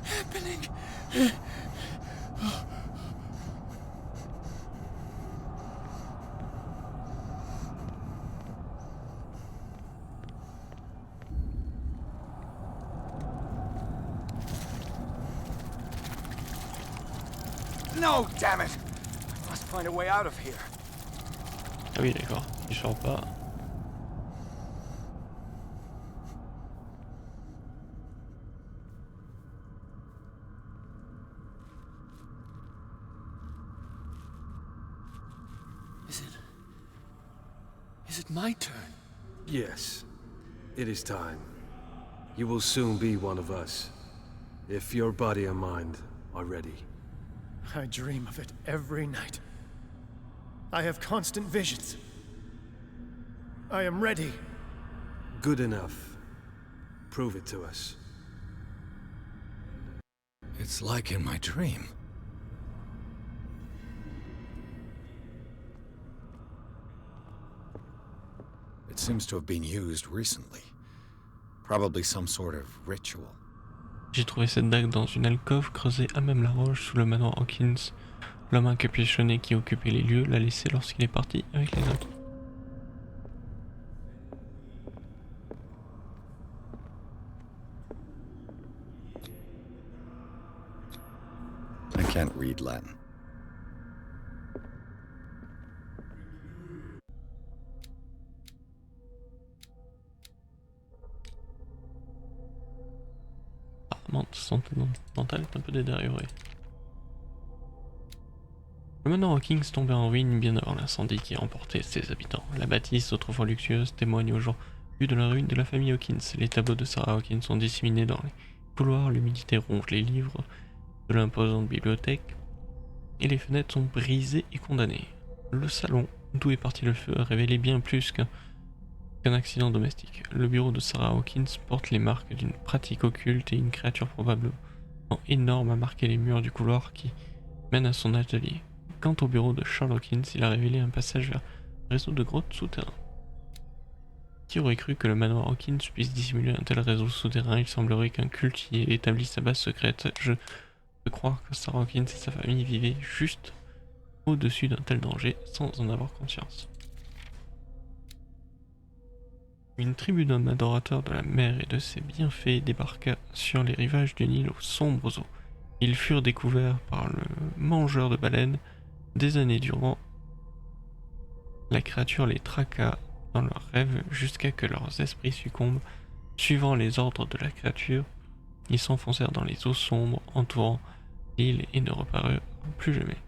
happening? No, damn it! I must find a way out of here. Ah oui, d'accord. Il sort pas. Is it my turn? Yes. It is time. You will soon be one of us. If your body and mind are ready. I dream of it every night. I have constant visions. I am ready. Good enough. Prove it to us. It's like in my dream. It seems to have been used recently. Probably some sort of ritual. J'ai trouvé cette dague dans une alcôve creusée à même la roche sous le manoir Hawkins. L'homme incapuchonné qui occupait les lieux l'a laissée lorsqu'il est parti avec les autres. I can't read Latin. Apparemment, sa santé mentale est un peu détériorée. Le manoir Hawkins tombait en ruine bien avant l'incendie qui a emporté ses habitants. La bâtisse, autrefois luxueuse, témoigne aujourd'hui de la ruine de la famille Hawkins. Les tableaux de Sarah Hawkins sont disséminés dans les couloirs, l'humidité ronge les livres de l'imposante bibliothèque, et les fenêtres sont brisées et condamnées. Le salon, d'où est parti le feu, a révélé bien plus qu'un qu'un accident domestique. Le bureau de Sarah Hawkins porte les marques d'une pratique occulte et une créature probablement énorme a marqué les murs du couloir qui mène à son atelier. Quant au bureau de Charles Hawkins, il a révélé un passage vers un réseau de grottes souterrains. Qui aurait cru que le manoir Hawkins puisse dissimuler un tel réseau souterrain? Il semblerait qu'un culte y ait établi sa base secrète. Je peux croire que Sarah Hawkins et sa famille vivaient juste au-dessus d'un tel danger sans en avoir conscience. Une tribu d'hommes adorateurs de la mer et de ses bienfaits débarqua sur les rivages d'une île aux sombres eaux. Ils furent découverts par le mangeur de baleines. Des années durant, la créature les traqua dans leurs rêves jusqu'à que leurs esprits succombent. Suivant les ordres de la créature, ils s'enfoncèrent dans les eaux sombres entourant l'île et ne reparurent plus jamais.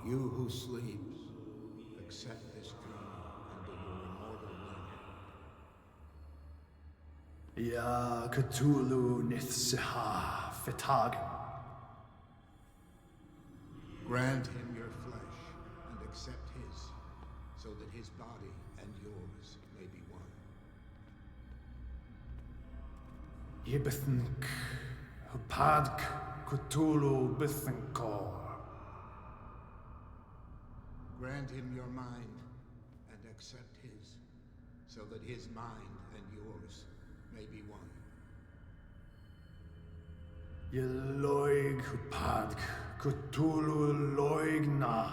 You who sleeps, accept this dream under your immortal wing. Ya Cthulhu Nithsiha Fetagen. Grant him your flesh and accept his, so that his body and yours may be one. Yibithink Hupadk Cthulhu Bithinkor. Grant him your mind and accept his, so that his mind and yours may be one. Yeloig Hupadk Cthulhu Loigna.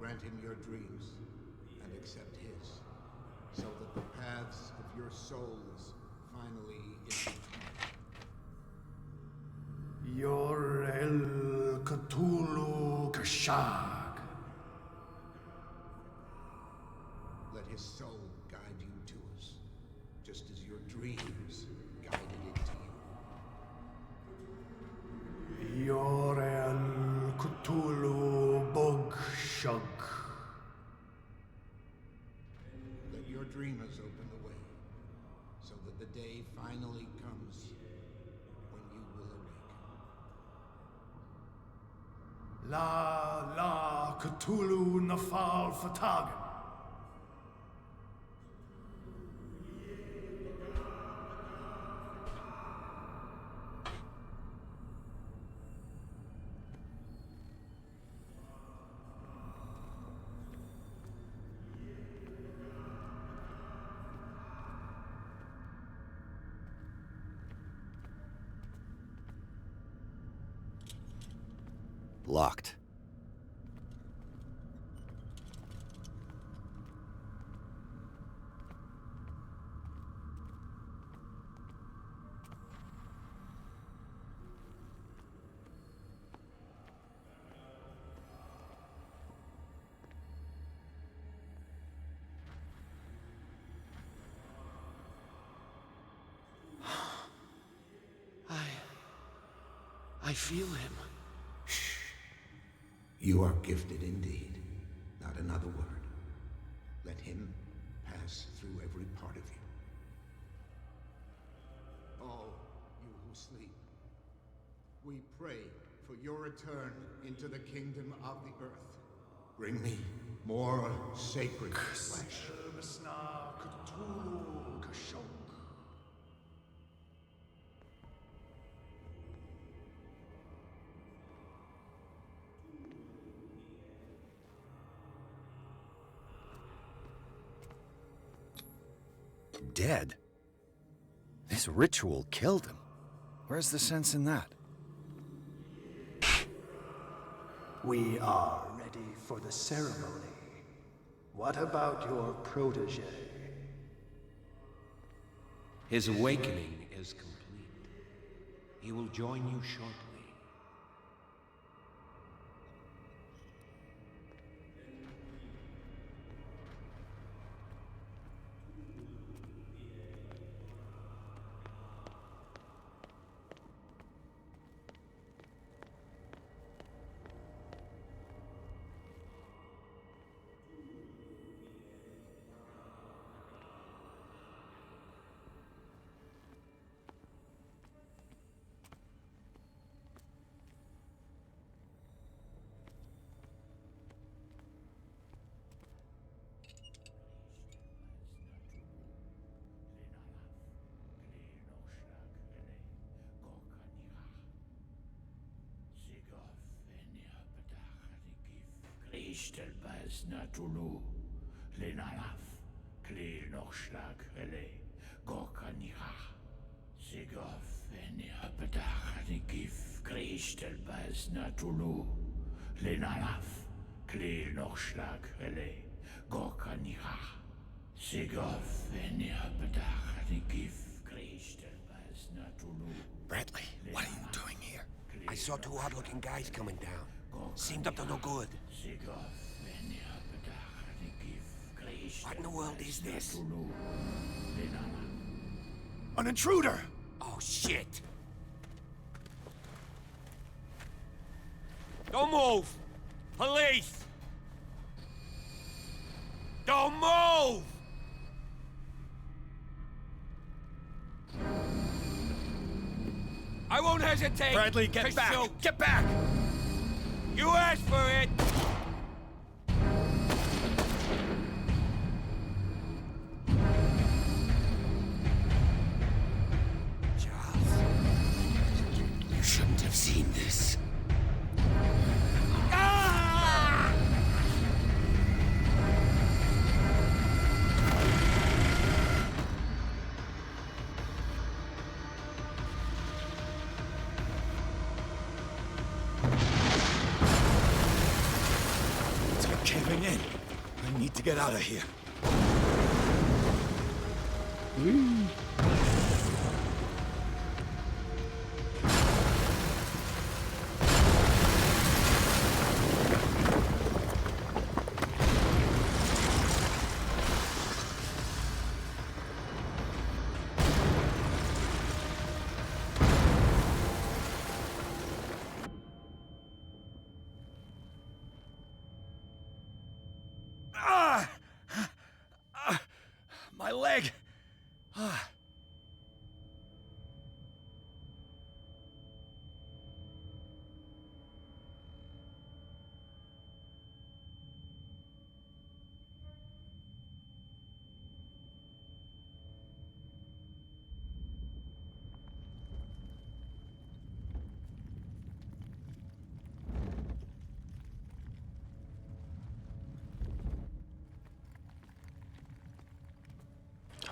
Grant him your dreams and accept his, so that the paths of your souls finally intertwine. Yor El Cthulhu Kashag. Let his soul guide you to us, just as your dreams guided it to you. Yor El Cthulhu Bogshug. Let your dreamers open the way, so that the day finally comes when you will awake. La Cthulhu Nafal Fatagan. Locked. I feel him. You are gifted indeed. Not another word. Let him pass through every part of you. we pray for your return into the kingdom of the earth. Bring me more sacred flesh. Dead? This ritual killed him. Where's the sense in that? We are ready for the ceremony. What about your protege? His awakening is complete. He will join you shortly. Ishtelbaz natulu, lenalaf, kli nochschlag ele, gorkanira, sigov eniapetach nikif, Ishtelbaz natulu, lenalaf, kli nochschlag ele, gorkanira, sigov eniapetach nikif, Ishtelbaz natulu. Bradley, what are you doing here? I saw two odd-looking guys coming down. Seemed up to no good. What in the world is this? An intruder! Oh, shit! Don't move! Police! Don't move! I won't hesitate! Bradley, get back! Shoot. Get back! You asked for it! Charles, you shouldn't have seen this. Ah! Caving in. I need to get out of here. My leg!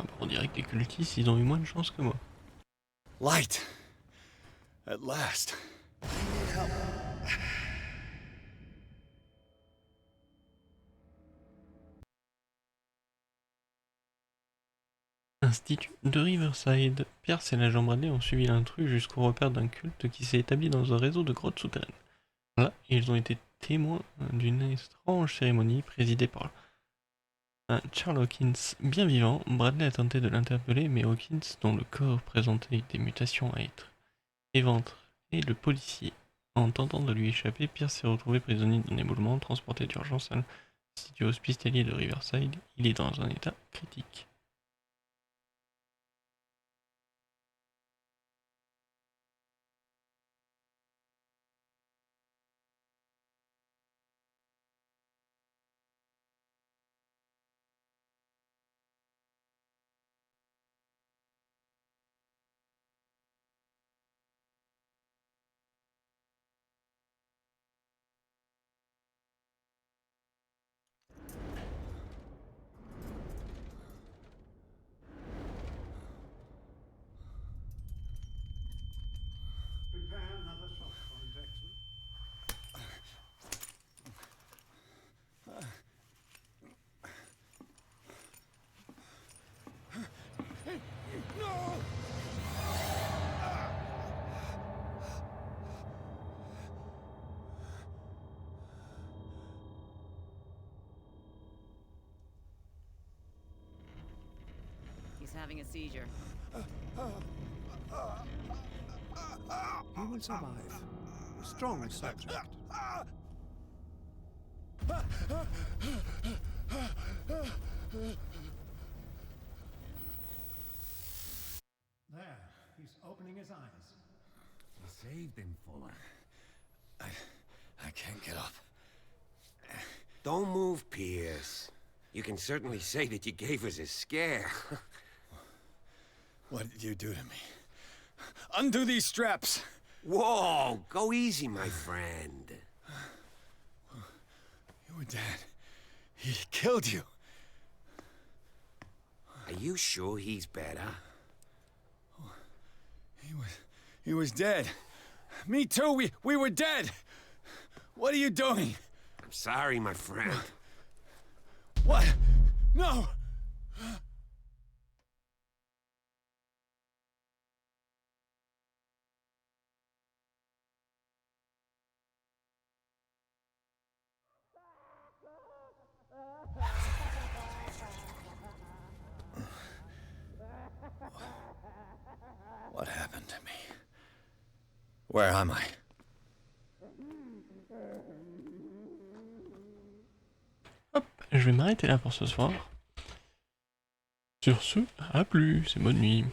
Ah bah, on dirait que les cultistes, ils ont eu moins de chance que moi. Light! At last. I need help. Institut de Riverside. Pierce et l'agent Bradley ont suivi l'intrus jusqu'au repère d'un culte qui s'est établi dans un réseau de grottes souterraines. Là, ils ont été témoins d'une étrange cérémonie présidée par un Charles Hawkins bien vivant. Bradley a tenté de l'interpeller, mais Hawkins, dont le corps présentait des mutations à être éventre, et le policier. En tentant de lui échapper, Pierce s'est retrouvé prisonnier d'un éboulement, transporté d'urgence à l'institut hospitalier de Riverside. Il est dans un état critique. having a seizure. He will survive. A strong subject. There, he's opening his eyes. You saved him, Fuller. I can't get up. Don't move, Pierce. You can certainly say that you gave us a scare. What did you do to me? Undo these straps! Whoa, go easy, my friend. You were dead. He killed you. Are you sure he's better? He was dead. Me too, we were dead! What are you doing? I'm sorry, my friend. What? No! What happened to me? Where am I? Hop, je vais m'arrêter là pour ce soir. Sur ce, à plus et bonne nuit.